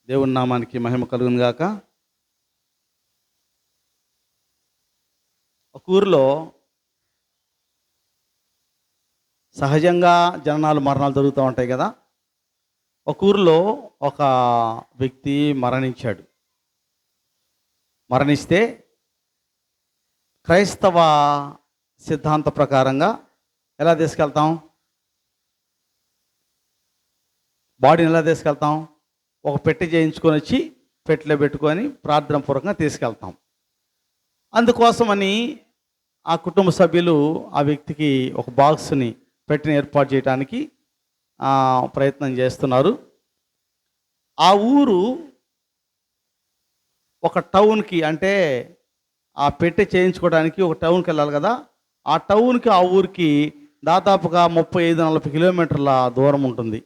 దేవుని నామానికి మహిమ కలుగును గాక. ఒక ఊరిలో సహజంగా జననాలు మరణాలు జరుగుతూ ఉంటాయి కదా. ఒక ఊరిలో ఒక వ్యక్తి మరణిస్తే క్రైస్తవ సిద్ధాంత ప్రకారంగా ఎలా తీసుకెళ్తాం? బాడీని ఎలా తీసుకెళ్తాం? ఒక పెట్టి చేయించుకొని వచ్చి పెట్టెలో పెట్టుకొని ప్రార్థన పూర్వకంగా తీసుకెళ్తాం. అందుకోసమని ఆ కుటుంబ సభ్యులు ఆ వ్యక్తికి ఒక బాక్స్ని పెట్టిన ఏర్పాటు చేయడానికి ప్రయత్నం చేస్తున్నారు. ఆ ఊరు ఒక టౌన్కి, అంటే ఆ పెట్టె చేయించుకోవడానికి ఒక టౌన్కి వెళ్ళాలి కదా. ఆ టౌన్కి ఆ ఊరికి దాదాపుగా 35-40 కిలోమీటర్ల దూరం ఉంటుంది.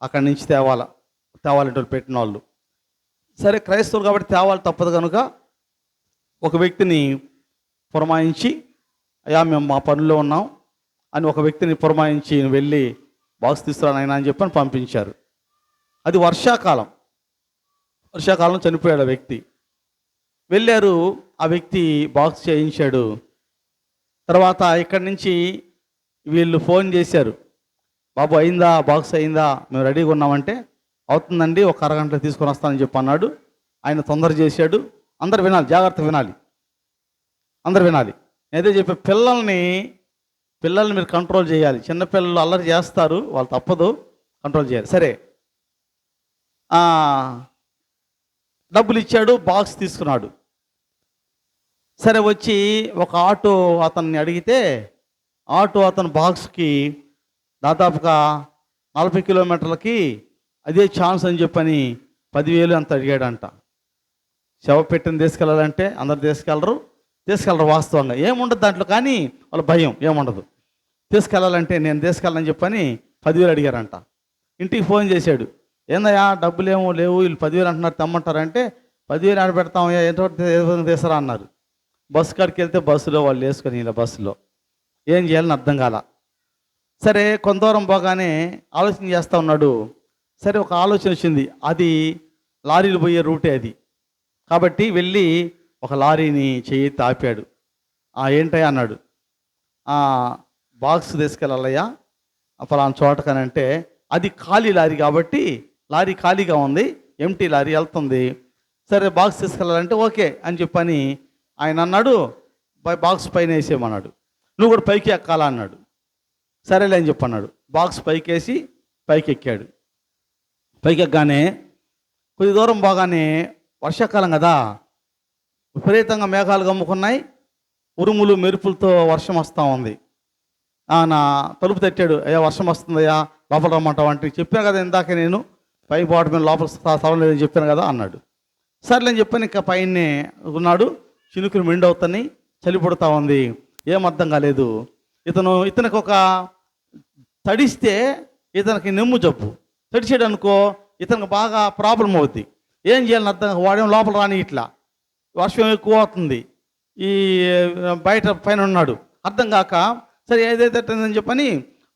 అక్కడి నుంచి తేవాలంటే పెట్టిన వాళ్ళు. సరే, క్రైస్తవులు కాబట్టి తేవాలి తప్పదు కనుక ఒక వ్యక్తిని పురమాయించి, అయ్యా మేము మా పనుల్లో ఉన్నాం అని ఒక వ్యక్తిని పురమాయించి వెళ్ళి బాక్స్ తీసుకురానైనా అని చెప్పని పంపించారు. అది వర్షాకాలం చనిపోయాడు ఆ వ్యక్తి. వెళ్ళారు, ఆ వ్యక్తి బాక్స్ చేయించాడు. తర్వాత ఇక్కడి నుంచి వీళ్ళు ఫోన్ చేశారు, బాబు అయిందా, బాక్స్ అయిందా, మేము రెడీగా ఉన్నామంటే అవుతుందండి, ఒక అరగంటలో తీసుకొని వస్తానని చెప్పి అన్నాడు. ఆయన తొందర చేశాడు. అందరు వినాలి, జాగ్రత్తగా వినాలి, అందరు వినాలి. నేనే చెప్పే పిల్లల్ని మీరు కంట్రోల్ చేయాలి. చిన్నపిల్లలు అల్లరి చేస్తారు, వాళ్ళు తప్పదు, కంట్రోల్ చేయాలి. సరే, డబ్బులు ఇచ్చాడు, బాక్స్ తీసుకున్నాడు. సరే, వచ్చి ఒక ఆటో అతన్ని అడిగితే ఆటో అతను బాక్స్కి దాదాపుగా 40 కిలోమీటర్లకి అదే ఛాన్స్ అని చెప్పని 10,000 అంత అడిగాడంట. శవ పెట్టిన తీసుకెళ్ళాలంటే అందరు తీసుకెళ్ళరు వాస్తవంగా ఏముండదు దాంట్లో, కానీ వాళ్ళ భయం ఏముండదు. తీసుకెళ్ళాలంటే నేను తీసుకెళ్ళని చెప్పని 10,000 అడిగారంట. ఇంటికి ఫోన్ చేశాడు, ఏందయ్యా డబ్బులు ఏమో లేవు, వీళ్ళు 10,000 అంటున్నారు, తెమ్మంటారంటే 10,000 ఆడ పెడతామయ్యా, ఏంటో తీసరా అన్నారు. బస్సు కాడికి వెళ్తే బస్సులో వాళ్ళు వేసుకొని ఇలా బస్సులో ఏం చేయాలని అర్థం కాల. సరే, కొంత దూరం పోగానే ఆలోచన చేస్తూ ఉన్నాడు. సరే, ఒక ఆలోచన వచ్చింది, అది లారీలు పోయే రూటే అది కాబట్టి వెళ్ళి ఒక లారీని చెయ్యి ఆపాడు. ఏంటయ్యా అన్నాడు. బాక్స్ తీసుకెళ్ళాలయ్యా ఫలానా చోటకనంటే, అది ఖాళీ లారీ కాబట్టి లారీ ఖాళీగా ఉంది, ఎంటీ లారీ వెళ్తుంది. సరే, బాక్స్ తీసుకెళ్ళాలంటే ఓకే అని చెప్పని ఆయన అన్నాడు. బాక్స్ పైన వేసేయమన్నాడు. నువ్వు కూడా పైకి ఎక్కాలా అన్నాడు. సరేలే అని చెప్పన్నాడు. బాక్స్ పైకేసి పైకి ఎక్కాడు. పైకి ఎక్కగానే కొద్ది దూరం పోగానే వర్షాకాలం కదా, విపరీతంగా మేఘాలు కమ్ముకున్నాయి, ఉరుములు మెరుపులతో వర్షం వస్తూ ఉంది. నా తలుపు తట్టాడు, అయ్యా వర్షం వస్తుందయ్యా లోపల రమ్మంటావు అంటే, చెప్పాను కదా ఇందాక నేను పై బాట మీద లోపల స్థలం లేదని చెప్పాను కదా అన్నాడు. సర్లే అని చెప్పాను. ఇంకా పైనే ఉన్నాడు, చినుకులు మెండవుతాయి, చలి పుడతా ఉంది, ఏం అర్థం కాలేదు. ఇతనికి ఒక తడిస్తే ఇతనికి నెమ్ము జబ్బు, తడిచాడు అనుకో ఇతనికి బాగా ప్రాబ్లం అవుద్ది. ఏం చేయాలని అర్థం, వాడేం లోపల రాని, ఇట్లా వర్షం ఎక్కువ అవుతుంది, ఈ బయట పైన ఉన్నాడు, అర్థం కాక సరే ఏదైతే అని చెప్పని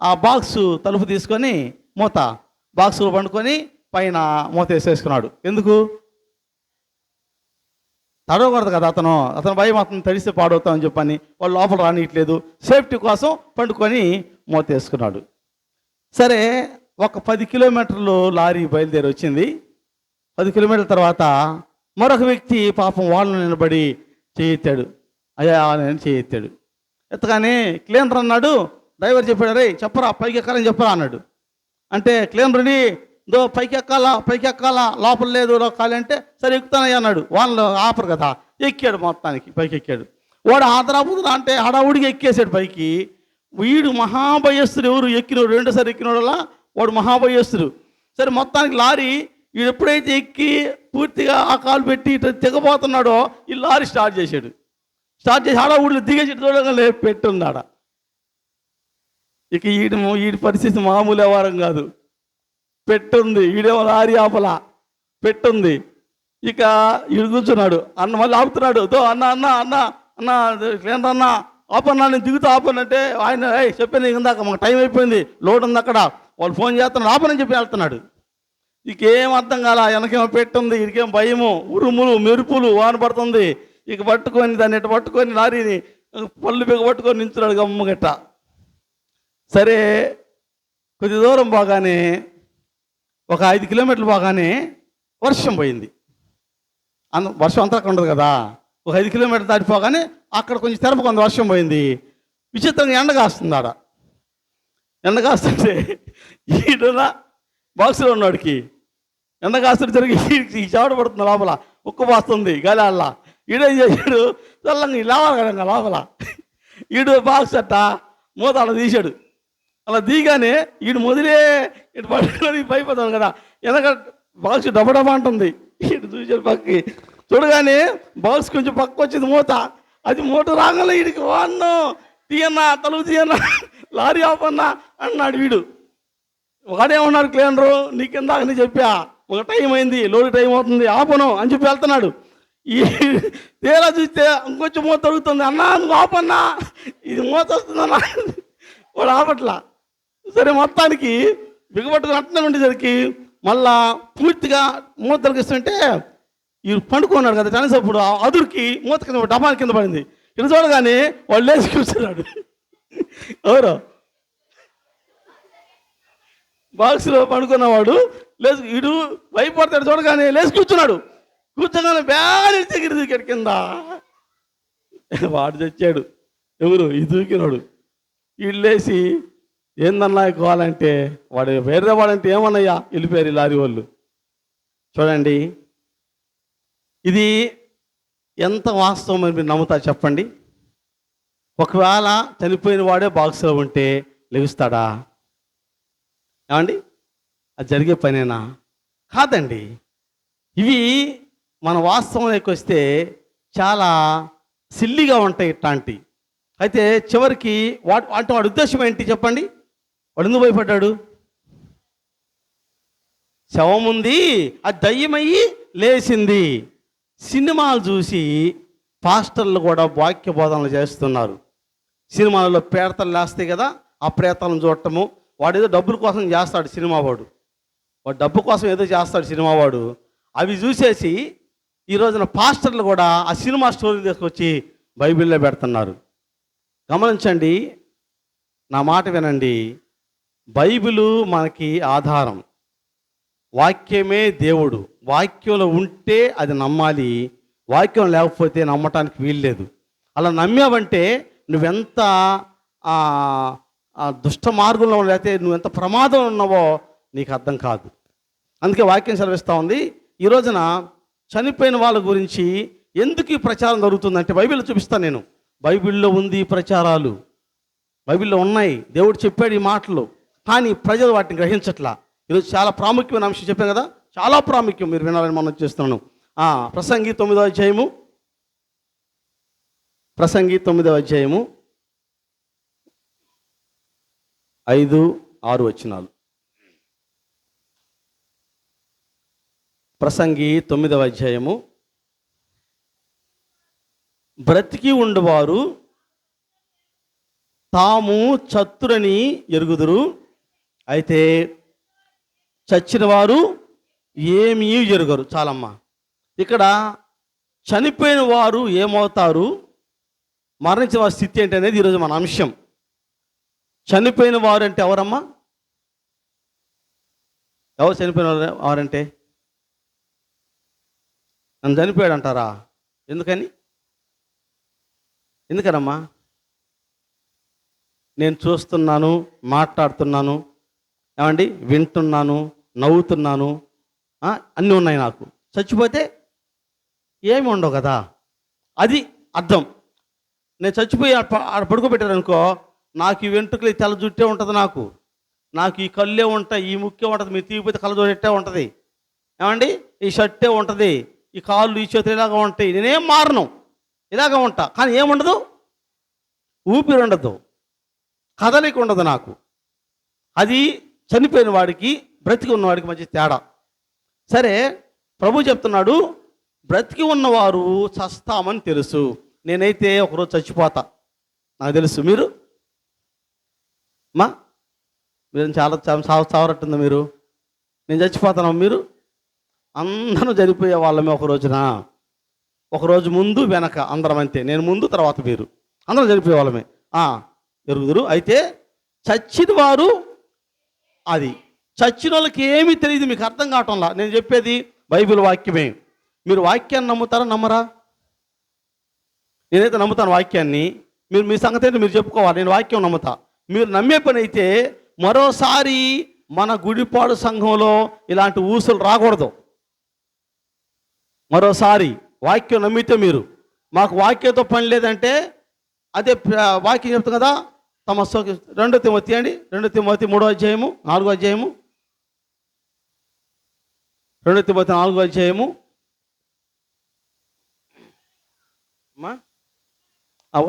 ఆ బాక్సు తలుపు తీసుకొని బాక్సులో పండుకొని పైన మూత వేసేసుకున్నాడు. ఎందుకు? తడవకూడదు కదా, అతను భయం, అతను తడిస్తే పాడవుతామని చెప్పని వాళ్ళు లోపల రానియట్లేదు, సేఫ్టీ కోసం పండుకొని మూత వేసుకున్నాడు. సరే, ఒక 10 కిలోమీటర్లు లారీ బయలుదేరి వచ్చింది. 10 కిలోమీటర్ల తర్వాత మరొక వ్యక్తి పాపం వాళ్ళు నిలబడి చేయెత్తాడు. అయ్యా నేను చేయెత్తాడు. ఎత్తగానే క్లీనర్ అన్నాడు, డ్రైవర్ చెప్పాడు, రే చెప్పరా పైకి ఎక్కాలని చెప్పరా అన్నాడు. అంటే క్లీనర్ని పైకి ఎక్కాలా లోపల లేదు కాలి అంటే, సరే ఎక్కుతానయ్యా అన్నాడు. వాళ్ళు ఆపరు కదా, ఎక్కాడు, మొత్తానికి పైకి ఎక్కాడు. వాడు ఆదరాబుదరా అంటే హడావుడిగా ఎక్కేసాడు పైకి. వీడు మహాభయస్తుడు, ఎవరు ఎక్కినోడు, రెండోసారి ఎక్కినోడలా వాడు మహాభయస్తుడు. సరే, మొత్తానికి లారీ వీడు ఎప్పుడైతే ఎక్కి పూర్తిగా ఆ కాలు పెట్టి ఇటు తెగబోతున్నాడో ఈ లారీ స్టార్ట్ చేసి హడావుడిలో దిగేసి చూడగా పెట్టున్నాడ. ఇక వీడి పరిస్థితి మామూలు వ్యవహారం కాదు. పెట్టుంది, వీడేమో లారీ ఆపల పెట్టుంది. ఇక వీడు కూర్చున్నాడు, అన్న మళ్ళీ ఆపుతున్నాడు. అన్న ఏంటన్నా ఆపన్నా, నేను దిగుతూ ఆపనంటే ఆయన చెప్పాను ఇందాక మాకు టైం అయిపోయింది, లోడ్ ఉంది అక్కడ, వాళ్ళు ఫోన్ చేస్తున్నాడు, ఆపనని చెప్పి వెళ్తున్నాడు. ఇకేం అర్థం కాల, వెనకేమో పెట్టుంది, ఇడికేం భయము, ఉరుములు మెరుపులు, వాన పడుతుంది. ఇక పట్టుకొని దాన్ని ఇటు పట్టుకొని లారీని పళ్ళు బిగ పట్టుకొని నించున్నాడు గమ్మగట్ట. సరే కొద్ది దూరం పోగానే, ఒక 5 కిలోమీటర్లు పోగానే వర్షం పోయింది. వర్షం అంతా అక్కడ ఉండదు కదా. ఒక 5 కిలోమీటర్లు దాటిపోగానే అక్కడ కొంచెం తెరపకుంది, వర్షం పోయింది. విచిత్రంగా ఎండ కాస్తుంది. ఆడ ఎండ కాస్తుంటే ఈడున బాక్సులో ఉన్నవాడికి ఎండ కాస్తుంటే జరిగి ఈ చెవడ పడుతుంది, లోపల ఉక్కు పోస్తుంది గాలి. అలా ఈడేం చేశాడు, చల్లంగా లేవాలి కదా లోపల. ఈడు బాక్స్ అట్ట మూత అలా తీశాడు. అలా దిగానే ఈడు మొదలే ఇటు పట్టుకొని పైపోతాడు కదా, వెనక బాక్స్ డబ్బడబ్బా అంటుంది. ఇటు చూసాడు పక్కకి, చూడగానే బాక్స్ కొంచెం పక్క వచ్చింది మూత. అది మూట రాగానే వీడికి వాడినో తీయన్నా, తలుపు తీయన్నా, లారీ ఆపన్నా అన్నాడు వీడు. వాడేమన్నాడు, క్లీనరు నీకిందాక నేను చెప్పా, ఒక టైం అయింది, లోడ్ టైం అవుతుంది, ఆపను అని చెప్పి వెళ్తున్నాడు. ఈ తీరా చూస్తే ఇంకొంచెం మూత తరుగుతుంది. అన్నా నువ్వు ఆపన్నా, ఇది మూత వస్తుందన్నా. వాడు ఆపట్లా. సరే మొత్తానికి బిగబట్టుకుని అట్నే ఉండేసరికి మళ్ళా పూర్తిగా మూత తొలగిస్తుంటే ఈ పండుకున్నాడు కదా టెనసప్పుడు, అదురికి మూత కింద డబ్బాల కింద పడింది. ఇది చూడగానే వాళ్ళు లేచి కూర్చున్నాడు. ఎవరు బాక్స్లో పడుకున్నవాడు లేచి ఇడు భయపడతాడు. చూడగానే లేచి కూర్చున్నాడు. కూర్చోగానే బ్యాడ్ దగ్గర కింద వాడు తెచ్చాడు. ఎవరు ఈ దూకినాడు. వీళ్ళు లేచి ఏందన్నా కావాలంటే వాడు వేరే వాడంటే ఏమన్నాయా వెళ్ళిపోయారు లారీ వాళ్ళు. చూడండి, ఇది ఎంత వాస్తవం అని మీరు నమ్ముతారు చెప్పండి? ఒకవేళ చనిపోయిన వాడే బాక్స్లో ఉంటే లెగుస్తాడా? ఏమండి, అది జరిగే పనేనా? కాదండి. ఇవి మన వాస్తవంలోకి వస్తే చాలా సిల్లిగా ఉంటాయి ఇట్లాంటి. అయితే చివరికి వాడి ఉద్దేశం ఏంటి చెప్పండి? వాడు ఎందుకు భయపడ్డాడు? శవం ఉంది, అది దయ్యమయ్యి లేచింది. సినిమాలు చూసి పాస్టర్లు కూడా వాక్య బోధనలు చేస్తున్నారు. సినిమాలలో ప్రేతలు లేస్తాయి కదా, ఆ ప్రేతాలను చూడటము. వాడు ఏదో డబ్బుల కోసం చేస్తాడు సినిమా వాడు డబ్బు కోసం ఏదో చేస్తాడు సినిమా వాడు. అవి చూసేసి ఈ రోజున పాస్టర్లు కూడా ఆ సినిమా స్టోరీ తీసుకొచ్చి బైబిల్లో పెడుతున్నారు. గమనించండి, నా మాట వినండి. బైబిలు మనకి ఆధారం, వాక్యమే దేవుడు. వాక్యంలో ఉంటే అది నమ్మాలి, వాక్యం లేకపోతే నమ్మటానికి వీల్లేదు. అలా నమ్మావంటే నువ్వెంత దుష్ట మార్గంలో లేకపోతే నువ్వెంత ప్రమాదంలో ఉన్నావో నీకు అర్థం కాదు. అందుకే వాక్యం సెలవిస్తూ ఉంది. ఈ రోజున చనిపోయిన వాళ్ళ గురించి ఎందుకు ఈ ప్రచారం జరుగుతుందంటే బైబిల్లో చూపిస్తాను నేను. బైబిల్లో ఉంది ఈ ప్రచారాలు, బైబిల్లో ఉన్నాయి, దేవుడు చెప్పాడు ఈ మాటలు, కానీ ప్రజలు వాటిని గ్రహించట్లా. ఈరోజు చాలా ప్రాముఖ్యమైన అంశం చెప్పాను కదా, చాలా ప్రాముఖ్యం, మీరు వినాలని మనం చేస్తున్నాను. ప్రసంగి 9వ అధ్యాయము, ప్రసంగి 9వ అధ్యాయము 5-6 వచనాలు. ప్రసంగి 9వ అధ్యాయము. బ్రతికి ఉండవారు తాము చత్తురని ఎరుగుదురు, అయితే చచ్చిన వారు ఏమీ ఎరుగరు. చాలమ్మా, ఇక్కడ చనిపోయిన వారు ఏమవుతారు, మరణించిన వారి స్థితి ఏంటి అనేది ఈరోజు మన అంశం. చనిపోయిన వారు అంటే ఎవరమ్మా? ఎవరు చనిపోయిన వారంటే? నన్ను చనిపోయాడు అంటారా? ఎందుకనమ్మా? నేను చూస్తున్నాను, మాట్లాడుతున్నాను, ఏమండి, వింటున్నాను, నవ్వుతున్నాను, అన్నీ ఉన్నాయి నాకు. చచ్చిపోతే ఏమి ఉండవు కదా, అది అర్థం. నేను చచ్చిపోయి ఆడ పడుకోబెట్టారనుకో, నాకు ఈ వెంట్రుకలు తెల్ల జుట్టే ఉంటుంది, నాకు ఈ కళ్ళే ఉంటాయి, ఈ ముక్కే ఉంటుంది, మీరు తీగిపోతే కళ్ళ జోడెట్టే ఉంటుంది, ఏమండి, ఈ షర్టే ఉంటుంది, ఈ కాళ్ళు ఈ చేతులు ఇలాగ ఉంటాయి, నేనేం మారను, ఇలాగ ఉంటా. కానీ ఏముండదు, ఊపిరి ఉండదు, కదలిక ఉండదు నాకు. అది చనిపోయిన వాడికి బ్రతికి ఉన్నవాడికి మధ్య తేడా. సరే, ప్రభు చెప్తున్నాడు, బ్రతికి ఉన్నవారు చస్తామని తెలుసు. నేనైతే ఒకరోజు చచ్చిపోతా, నాకు తెలుసు. మీరు చాలా చావరట్టుందా? మీరు నేను చచ్చిపోతాను, మీరు అందరం చనిపోయే వాళ్ళమే ఒకరోజు ముందు వెనక అందరం అంతే. నేను ముందు, తర్వాత మీరు, అందరం చనిపోయే వాళ్ళమే ఎరుగుదురు. అయితే చచ్చిన వారు, అది చచ్చిన వాళ్ళకి ఏమీ తెలియదు. మీకు అర్థం కావటంలా నేను చెప్పేది బైబిల్ వాక్యమే. మీరు వాక్యాన్ని నమ్ముతారా, నమ్మరా? నేనైతే నమ్ముతాను వాక్యాన్ని. మీరు మీ సంగతి అయితే మీరు చెప్పుకోవాలి. నేను వాక్యం నమ్ముతా. మీరు నమ్మే పని అయితే మరోసారి మన గుడిపాడు సంఘంలో ఇలాంటి ఊసులు రాకూడదు. మరోసారి వాక్యం నమ్మితే మీరు, మాకు వాక్యంతో పని లేదంటే, అదే వాక్యం చెప్తాం కదా, తమ 2 తిమోతి అండి, 2 తిమోతి 3వ అధ్యాయము 4వ అధ్యాయము, 2 తిమోతి 4వ అధ్యాయము అమ్మా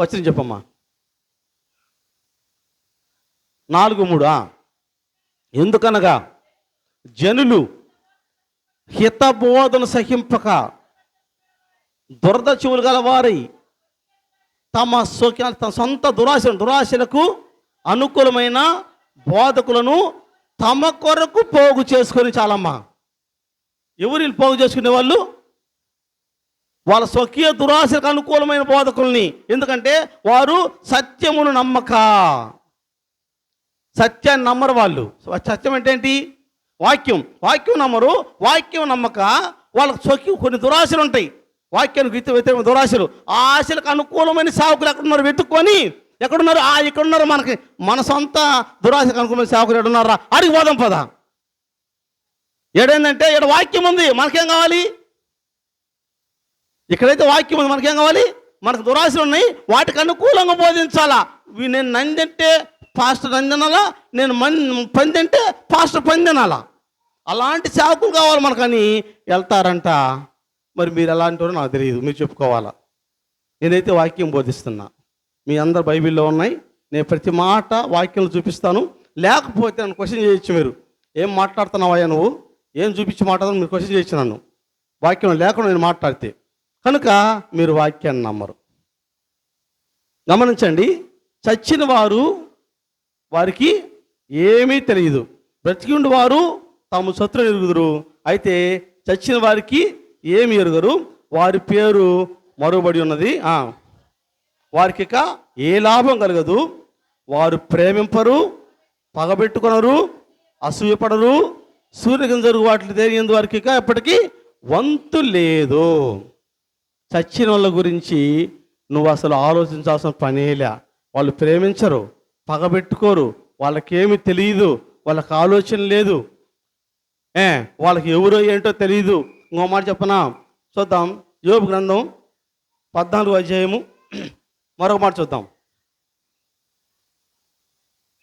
వచ్చింది చెప్పమ్మా. 4:3 ఎందుకనగా జనులు హితబోధన సహింపక దురద చెవులు గల వారై తమ సొంత దురాశలకు అనుకూలమైన బోధకులను తమ కొరకు పోగు చేసుకొని, చాలమ్మా. ఎవరు పోగు చేసుకునే వాళ్ళు? వాళ్ళ స్వకీయ దురాశలకు అనుకూలమైన బోధకుల్ని. ఎందుకంటే వారు సత్యమును నమ్మక, సత్యాన్ని నమ్మరు వాళ్ళు. సత్యం అంటే ఏంటి? వాక్యం నమ్మరు. వాక్యం నమ్మక వాళ్ళకి స్వకీయ కొన్ని దురాశలు ఉంటాయి. వాక్యానికి వ్యతిరేకమైన దురాశలు. ఆ ఆశలకు అనుకూలమైన సేవకులు ఎక్కడున్నారు వెతుక్కొని, ఎక్కడున్నారు? ఇక్కడున్నారు. మన సొంత దురాశకు అనుకూలమైన సేవకులు ఎక్కడున్నారా అడిగి పోదాం పదా. ఏడైందంటే ఇక్కడ వాక్యం ఉంది, మనకేం కావాలి? ఇక్కడైతే వాక్యం ఉంది, మనకేం కావాలి? మనకు దురాశలు ఉన్నాయి, వాటికి అనుకూలంగా బోధించాలా. నేను నందంటే పాస్టర్ నందనాలా, నేను పందంటే పాస్టర్ పందనాలా. అలాంటి సేవకులు కావాలి మనకని వెళ్తారంట. మరి మీరు ఎలాంటి వారో నాకు తెలియదు, మీరు చెప్పుకోవాలా. నేనైతే వాక్యం బోధిస్తున్నా, మీ అందరు బైబిల్లో ఉన్నాయి. నేను ప్రతి మాట వాక్యంలో చూపిస్తాను. లేకపోతే నన్ను క్వశ్చన్ చేయొచ్చు. మీరు ఏం మాట్లాడుతున్నావా, నువ్వు ఏం చూపించి మాట్లాడుతున్నావు, మీరు క్వశ్చన్ చేయొచ్చు నన్ను. వాక్యం లేకుండా నేను మాట్లాడితే. కనుక మీరు వాక్యాన్ని నమ్మరు. గమనించండి, చచ్చిన వారికి ఏమీ తెలియదు, బ్రతికి ఉండి వారు తాము శత్రువుని ఎరుగుదురు. అయితే చచ్చిన వారికి ఏమి ఎరుగరు, వారి పేరు మరుబడి ఉన్నది, వారికి ఇక ఏ లాభం కలగదు. వారు ప్రేమింపరు, పగబెట్టుకొనరు, అసూయపడరు, సూర్యకింద జరుగు వాటిని తెలియని వారికి ఇక ఎప్పటికీ వంతు లేదు. చచ్చిన వాళ్ళ గురించి నువ్వు అసలు ఆలోచించాల్సిన పనేలే. వాళ్ళు ప్రేమించరు, పగబెట్టుకోరు, వాళ్ళకేమి తెలియదు, వాళ్ళకి ఆలోచన లేదు, వాళ్ళకి ఎవరో ఏంటో తెలియదు. ఇంకో మాట చెప్పనా, చూద్దాం. యోబు గ్రంథం 14వ అధ్యాయము మరొక మాట చూద్దాం.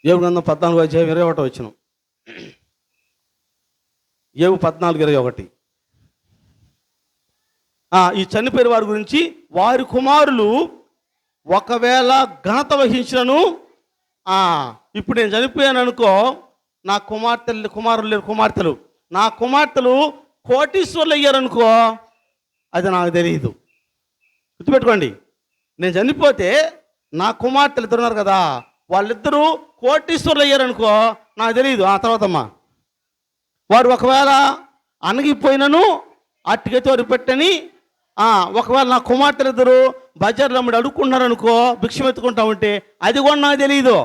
యోబు గ్రంథం 14వ అధ్యాయం 21వ వచనం. యోబు 14:21. ఈ చనిపోయిన వారి గురించి, వారి కుమారులు ఒకవేళ ఘనత వహించినను, ఇప్పుడు నేను చనిపోయాను అనుకో, నా కుమార్తెలు నా కుమార్తెలు కోటీశ్వర్లు అయ్యారనుకో, అది నాకు తెలియదు. గుర్తుపెట్టుకోండి, నేను చనిపోతే నా కుమార్తెలు ఇద్దరు ఉన్నారు కదా, వాళ్ళిద్దరూ కోటీశ్వర్లు అయ్యారనుకో, నాకు తెలియదు. తర్వాతమ్మా, వారు ఒకవేళ అణగిపోయినను అట్టుకైతే వారు పెట్టని, ఒకవేళ నా కుమార్తెలు ఇద్దరు బజార్లో అమ్ముడు అడుక్కున్నారనుకో, భిక్షం ఎత్తుకుంటా ఉంటే, అది కూడా నాకు తెలియదు.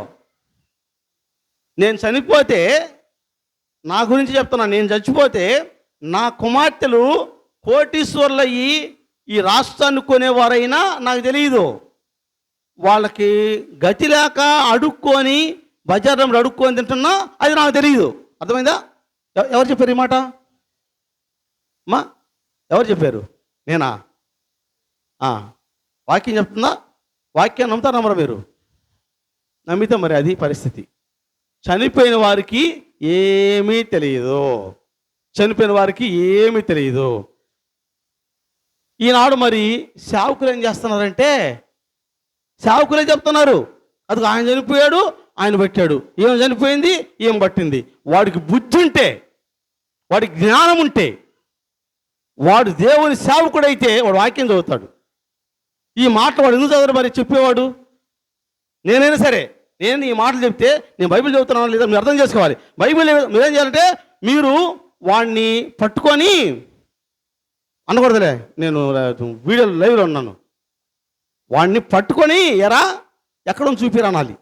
నేను చనిపోతే, నా గురించి చెప్తున్నా, నేను చచ్చిపోతే నా కుమార్తెలు కోటీశ్వర్లు అయ్యి ఈ రాష్ట్రాన్ని కొనేవారైనా నాకు తెలియదు. వాళ్ళకి గతి లేక అడుక్కొని బజార్లో అడుక్కొని తింటున్నా, అది నాకు తెలియదు. అర్థమైందా? ఎవరు చెప్పారు ఈ మాట? ఎవరు చెప్పారు? నేనా? వాక్యం చెప్తుందా? వాక్యం నమ్ముతారు, నమ్మరా మీరు? నమ్మితే మరి అది పరిస్థితి. చనిపోయిన వారికి ఏమీ తెలియదు, చనిపోయిన వారికి ఏమీ తెలియదు. ఈనాడు మరి సేవకులు ఏం చేస్తున్నారంటే, సేవకులే చెప్తున్నారు, అది ఆయన చనిపోయాడు, ఆయన పట్టాడు, ఏం చనిపోయింది, ఏం పట్టింది. వాడికి బుద్ధి ఉంటే, వాడికి జ్ఞానం ఉంటే, వాడు దేవుని సేవకుడైతే వాడు వాక్యం చదువుతాడు. ఈ మాట వాడు ఎందుకు చదవరు మరి చెప్పేవాడు? నేనైనా సరే, నేను ఈ మాటలు చెప్తే నేను బైబిల్ చదువుతున్నాను లేదా మీరు అర్థం చేసుకోవాలి. బైబిల్ మీరేం చేయాలంటే, మీరు వాడిని పట్టుకొని అనకూడదులే, నేను వీడియో లైవ్లో ఉన్నాను, వాడిని పట్టుకొని ఎరా ఎక్కడం చూపిరనాలి,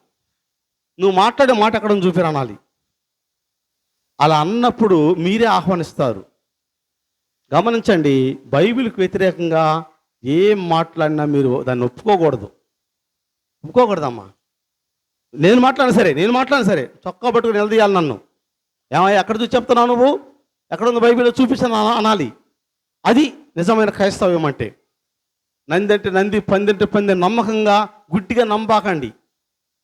నువ్వు మాట్లాడే మాట ఎక్కడం చూపిరనాలి. అలా అన్నప్పుడు మీరే ఆహ్వానిస్తారు. గమనించండి, బైబిల్కి వ్యతిరేకంగా ఏం మాట్లాడినా మీరు దాన్ని ఒప్పుకోకూడదమ్మా. నేను మాట్లాడిన సరే చొక్కా పట్టుకుని నిలదీయాలి నన్ను. ఏమయ్యా ఎక్కడ చూసి చెప్తున్నావు నువ్వు, ఎక్కడ ఉంది బైబిల్లో చూపించాను అనాలి. అది నిజమైన క్రైస్తవ్యం అంటే. నంది అంటే నంది, పంది అంటే పంది, నమ్మకంగా గుడ్డిగా నమ్మకండి.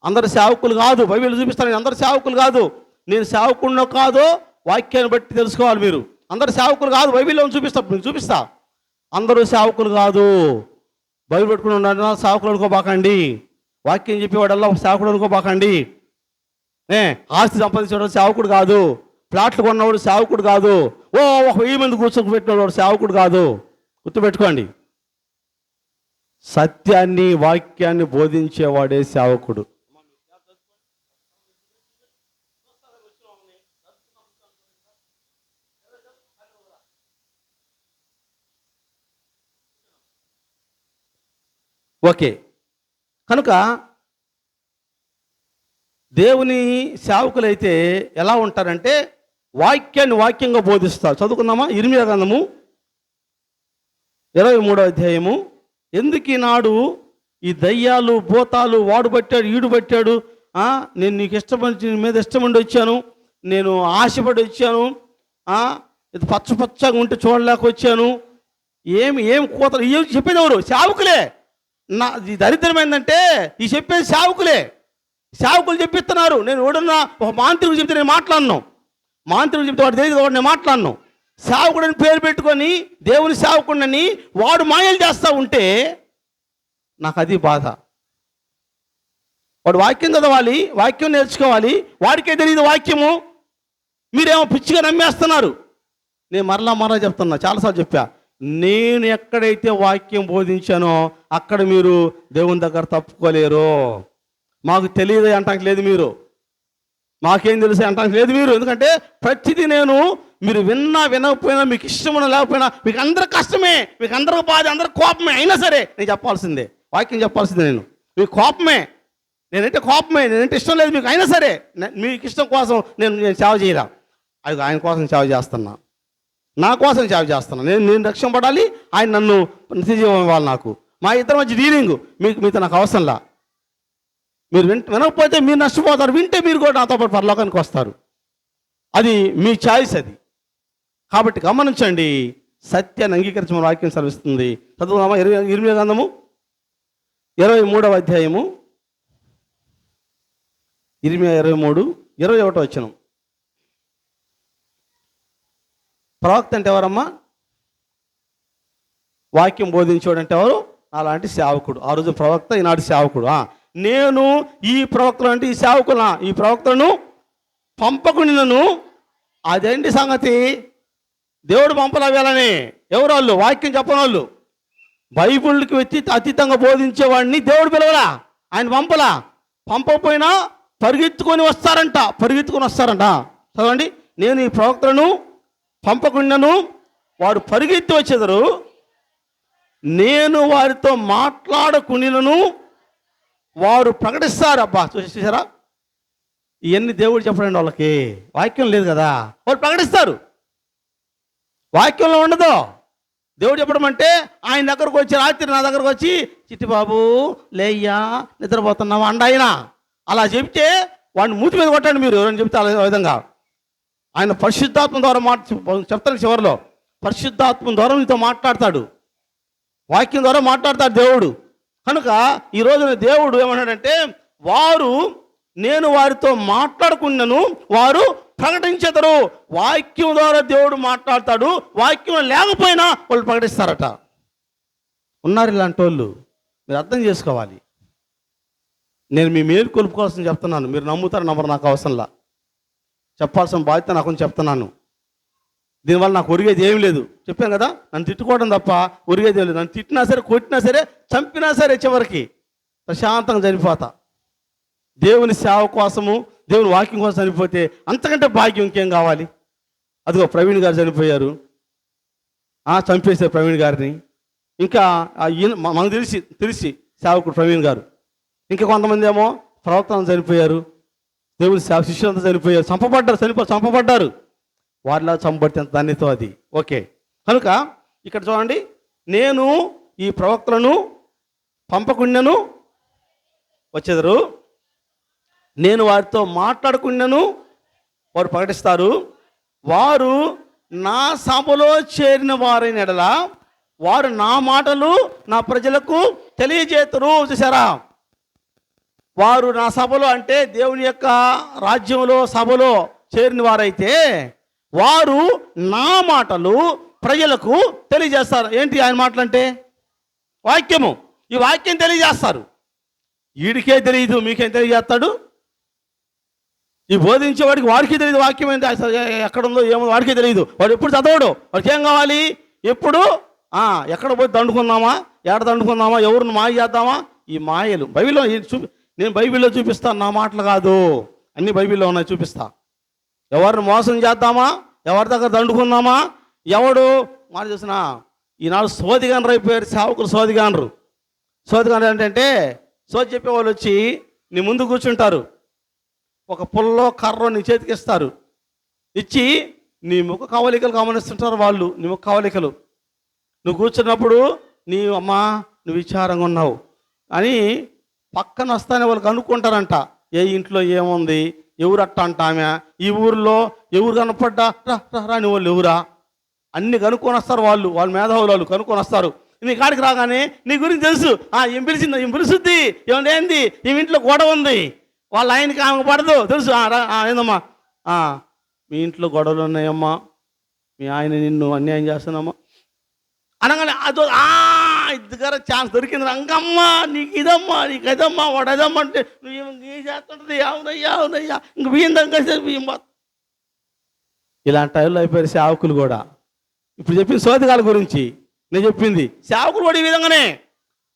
అందరు సేవకులు కాదు, బైబిల్ చూపిస్తాను, అందరు సేవకులు కాదు. నేను సేవకుడినో కాదో వాక్యాన్ని బట్టి తెలుసుకోవాలి మీరు. అందరు సేవకులు కాదు, బైబిల్లో చూపిస్తా. అందరూ సేవకులు కాదు. బైబిల్ పెట్టుకుని ఉన్న సేవకులు అనుకోబాకండి. వాక్యం చెప్పేవాడల్లా సేవకుడు అనుకోబాకండి. ఆస్తి సంపాదించేవాడు సేవకుడు కాదు. ప్లాట్లు కొన్నవాడు సేవకుడు కాదు. ఒక 1000 మంది కూర్చొని పెట్టినవాడు సేవకుడు కాదు. గుర్తుపెట్టుకోండి. సత్యాన్ని వాక్యాన్ని బోధించేవాడే సేవకుడు. ఓకే, కనుక దేవుని సేవకులైతే ఎలా ఉంటారంటే వాక్యాన్ని వాక్యంగా బోధిస్తారు. చదువుకుందామా? ఇర్మీయా గ్రంథము 23వ అధ్యాయము. ఎందుకు ఈనాడు ఈ దయ్యాలు భూతాలు వాడు పట్టాడు ఈడు పట్టాడు, నేను నీకు నీ మీద ఇష్టపడి వచ్చాను, నేను ఆశపడి వచ్చాను, ఇది పచ్చగా ఉంటే చూడలేక వచ్చాను, ఏం కోతలు చెప్పేది ఎవరు? సేవకులే. ఈ దరిద్రం ఏంటంటే ఈ చెప్పేది సేవకులు చెప్పిస్తున్నారు. నేను ఎవడన్నా ఒక మాంత్రికుడు చెప్తే నేను మాట్లాడను, మాంత్రికుడు చెప్తే వాడు తెలియదు, వాడు నేను మాట్లాడను. సేవకుడని పేరు పెట్టుకొని దేవుని సేవకుడిని వాడు మాయలు చేస్తూ ఉంటే నాకు అది బాధ. వాడు వాక్యం చదవాలి, వాక్యం నేర్చుకోవాలి, వాడికే తెలియదు వాక్యము, మీరేమో పిచ్చిగా నమ్మేస్తున్నారు. నేను మరలా చెప్తున్నా, చాలాసార్లు చెప్పా, నేను ఎక్కడైతే వాక్యం బోధించానో అక్కడ మీరు దేవుని దగ్గర తప్పుకోలేరు. మాకు తెలియదు అంటానికి లేదు మీరు, మాకేం తెలుసు అంటానికి లేదు మీరు. ఎందుకంటే ప్రతిదీ మీరు వినకపోయినా, మీకు ఇష్టమైన లేకపోయినా, మీకు అందరికి కష్టమే, మీకు అందరికి బాధ, అందరికి కోపమే, అయినా సరే నేను చెప్పాల్సిందే, వాక్యం చెప్పాల్సిందే. మీకు కోపమే, నేనంటే ఇష్టం లేదు మీకు, అయినా సరే మీకు ఇష్టం కోసం నేను సేవ చేయరా. అది ఆయన కోసం సేవ చేస్తున్నా, నా కోసం సేవ చేస్తున్నా. నేను రక్షణ పడాలి, ఆయన నన్ను నిత్యజీవం ఇవ్వాలి. నాకు మా ఇద్దరి మధ్య డీలింగ్ మీతో నాకు అవసరంలా. మీరు వినకపోతే మీరు నష్టపోతారు, వింటే మీరు కూడా నాతో పాటు పరలోకానికి వస్తారు. అది మీ చాయిస్ అది. కాబట్టి గమనించండి, సత్యాన్ని అంగీకరించమని వాక్యం సెలవిస్తుంది. చదువుదామా? ఇర్మీయా గ్రంథము 23వ అధ్యాయము, ఇర్మీయా 23:21 వచనం. ప్రవక్త అంటే ఎవరమ్మా? వాక్యం బోధించేవాడు అంటే ఎవరు? అలాంటి సేవకుడు. ఆ రోజు ప్రవక్త, ఈనాడు సేవకుడు. నేను ఈ ప్రవక్తలు అంటే ఈ సేవకులా, ఈ ప్రవక్తలను పంపకుండాను. అదేంటి సంగతి? దేవుడు పంపలా వేళని. ఎవరు వాళ్ళు? వాక్యం చెప్పని వాళ్ళు, బైబిల్కి అతీతంగా బోధించేవాడిని దేవుడు పిలవలా, ఆయన పంపకపోయినా పరిగెత్తుకొని వస్తారంట. చదవండి, నేను ఈ ప్రవక్తలను పంపకుండాను వారు పరిగెత్తి వచ్చేదరు, నేను వారితో మాట్లాడకునిను వారు ప్రకటిస్తారు. అబ్బా చూసారా, ఇవన్నీ దేవుడు చెప్పడండి. వాళ్ళకి వాక్యం లేదు కదా, వాళ్ళు ప్రకటిస్తారు. వాక్యంలో ఉండదు. దేవుడు చెప్పడం అంటే ఆయన దగ్గరకు వచ్చి, రాత్రి నా దగ్గరకు వచ్చి, చిట్టి బాబు లేయ్యా నిద్రపోతున్నావా అండ ఆయన. అలా చెప్తే వాడిని మూతి మీద కొట్టండి మీరు, ఎవరైనా చెప్తే ఆ విధంగా. ఆయన పరిశుద్ధాత్మ ద్వారా చెప్తాను చివరిలో, పరిశుద్ధాత్మ ద్వారా నీతో మాట్లాడతాడు, వాక్యం ద్వారా మాట్లాడతాడు దేవుడు. కనుక ఈ రోజున దేవుడు ఏమన్నాడంటే, నేను వారితో మాట్లాడకుండాను వారు ప్రకటించేదరు. వాక్యం ద్వారా దేవుడు మాట్లాడతాడు, వాక్యం లేకపోయినా వాళ్ళు ప్రకటిస్తారట. ఉన్నారు ఇలాంటి వాళ్ళు, మీరు అర్థం చేసుకోవాలి. నేను మీ మేలు కొలుపుకోవాల్సిన చెప్తున్నాను, మీరు నమ్ముతారు నమ్మరు నాకు అవసరంలా, చెప్పాల్సిన బాధ్యత నాకు చెప్తున్నాను. దీనివల్ల నాకు ఒరిగేది ఏం లేదు, చెప్పాను కదా. నన్ను తిట్టుకోవడం తప్ప ఒరిగేది ఏం లేదు. నన్ను తిట్టినా సరే, కొట్టినా సరే, చంపినా సరే, చివరికి ప్రశాంతంగా చనిపోతా. దేవుని సేవ కోసము, దేవుని వాక్యం కోసం చనిపోతే అంతకంటే భాగ్యం ఇంకేం కావాలి? అదిగో ప్రవీణ్ గారు చనిపోయారు, చంపేశారు ప్రవీణ్ గారిని. ఇంకా మనకు తెలిసి సేవకుడు ప్రవీణ్ గారు. ఇంకా కొంతమంది ఏమో ప్రవక్తలు చనిపోయారు, దేవుని శిష్యులంతా చనిపోయారు, చంపబడ్డారు. వారిలా చంపబడితే ఎంత ధన్యత అది. ఓకే, కనుక ఇక్కడ చూడండి, నేను ఈ ప్రవక్తలను పంపకుండాను వచ్చేదరు, నేను వారితో మాట్లాడకుండాను వారు ప్రకటిస్తారు. వారు నా సభలో చేరిన వారైన ఎడల వారు నా మాటలు నా ప్రజలకు తెలియజేతురు. చూసారా, వారు నా సభలో అంటే దేవుని యొక్క రాజ్యంలో సభలో చేరిన వారైతే వారు నా మాటలు ప్రజలకు తెలియజేస్తారు. ఏంటి ఆయన మాటలు అంటే? వాక్యము. ఈ వాక్యం తెలియజేస్తారు. వీడికే తెలియదు, మీకేం తెలియజేస్తాడు? ఈ బోధించేవాడికి వాడికి తెలియదు వాక్యం ఏంటి ఎక్కడుందో ఏమో వాడికే తెలియదు. వాడు ఎప్పుడు చదవడు. వాడికి ఏం కావాలి? ఎప్పుడు ఎక్కడ పోయి దండుకుందామా, ఎక్కడ దండుకుందామా, ఎవరిని మాయ చేద్దామా? ఈ మాయలు బైబిల్లో నేను బైబిల్లో చూపిస్తాను, నా మాటలు కాదు, అన్ని బైబిల్లో ఉన్నాయి, చూపిస్తా. ఎవరిని మోసం చేద్దామా, ఎవరి దగ్గర దండుకుందామా, ఎవడు మాట చూసిన ఈనాడు సోదిగానరు అయిపోయారు సేవకులు. సోదిగానరు ఏంటంటే సోది చెప్పేవాళ్ళు వచ్చి నీ ముందు కూర్చుంటారు, ఒక పుల్లో కర్రో నీ చేతికి ఇస్తారు, ఇచ్చి నీ ముఖ కవలికలు గమనిస్తుంటారు వాళ్ళు. నీ ముఖ కవలికలు నువ్వు కూర్చున్నప్పుడు అమ్మా నువ్వు విచారంగా ఉన్నావు అని పక్కన వస్తానే వాళ్ళకి అనుకుంటారంట. ఏ ఇంట్లో ఏముంది, ఎవరు అట్ట అంటామె, ఈ ఊరిలో ఎవరు కనపడ్డా రాని వాళ్ళు ఎవరా అన్ని కనుక్కొని వస్తారు వాళ్ళు. వాళ్ళ మేధావులు వాళ్ళు కనుక్కొని వస్తారు. నీ కాడికి రాగానే నీ గురించి తెలుసు. ఏం పిలుస్తుంది, ఏమిటి, ఈ ఇంట్లో గొడవ ఉంది, వాళ్ళ ఆయనకి ఆమె పడదు తెలుసు. ఏందమ్మా, మీ ఇంట్లో గొడవలు ఉన్నాయమ్మా, మీ ఆయన నిన్ను అన్యాయం చేస్తున్నామ్మా అనగానే అదో ఇద్దరు ఛాన్స్ దొరికింది. రంగమ్మా నీకు ఇదమ్మా, నీకు అదమ్మా, వాడు అదమ్మా అంటే నువ్వు చేస్తుంటుంది. అవునయ్యా ఇంక బియ్యం దగ్గర బియ్యం. ఇలాంటి టైంలో అయిపోయారు సేవకులు కూడా. ఇప్పుడు చెప్పిన సోదగాల గురించి నేను చెప్పింది, సేవకులు కూడా ఈ విధంగానే.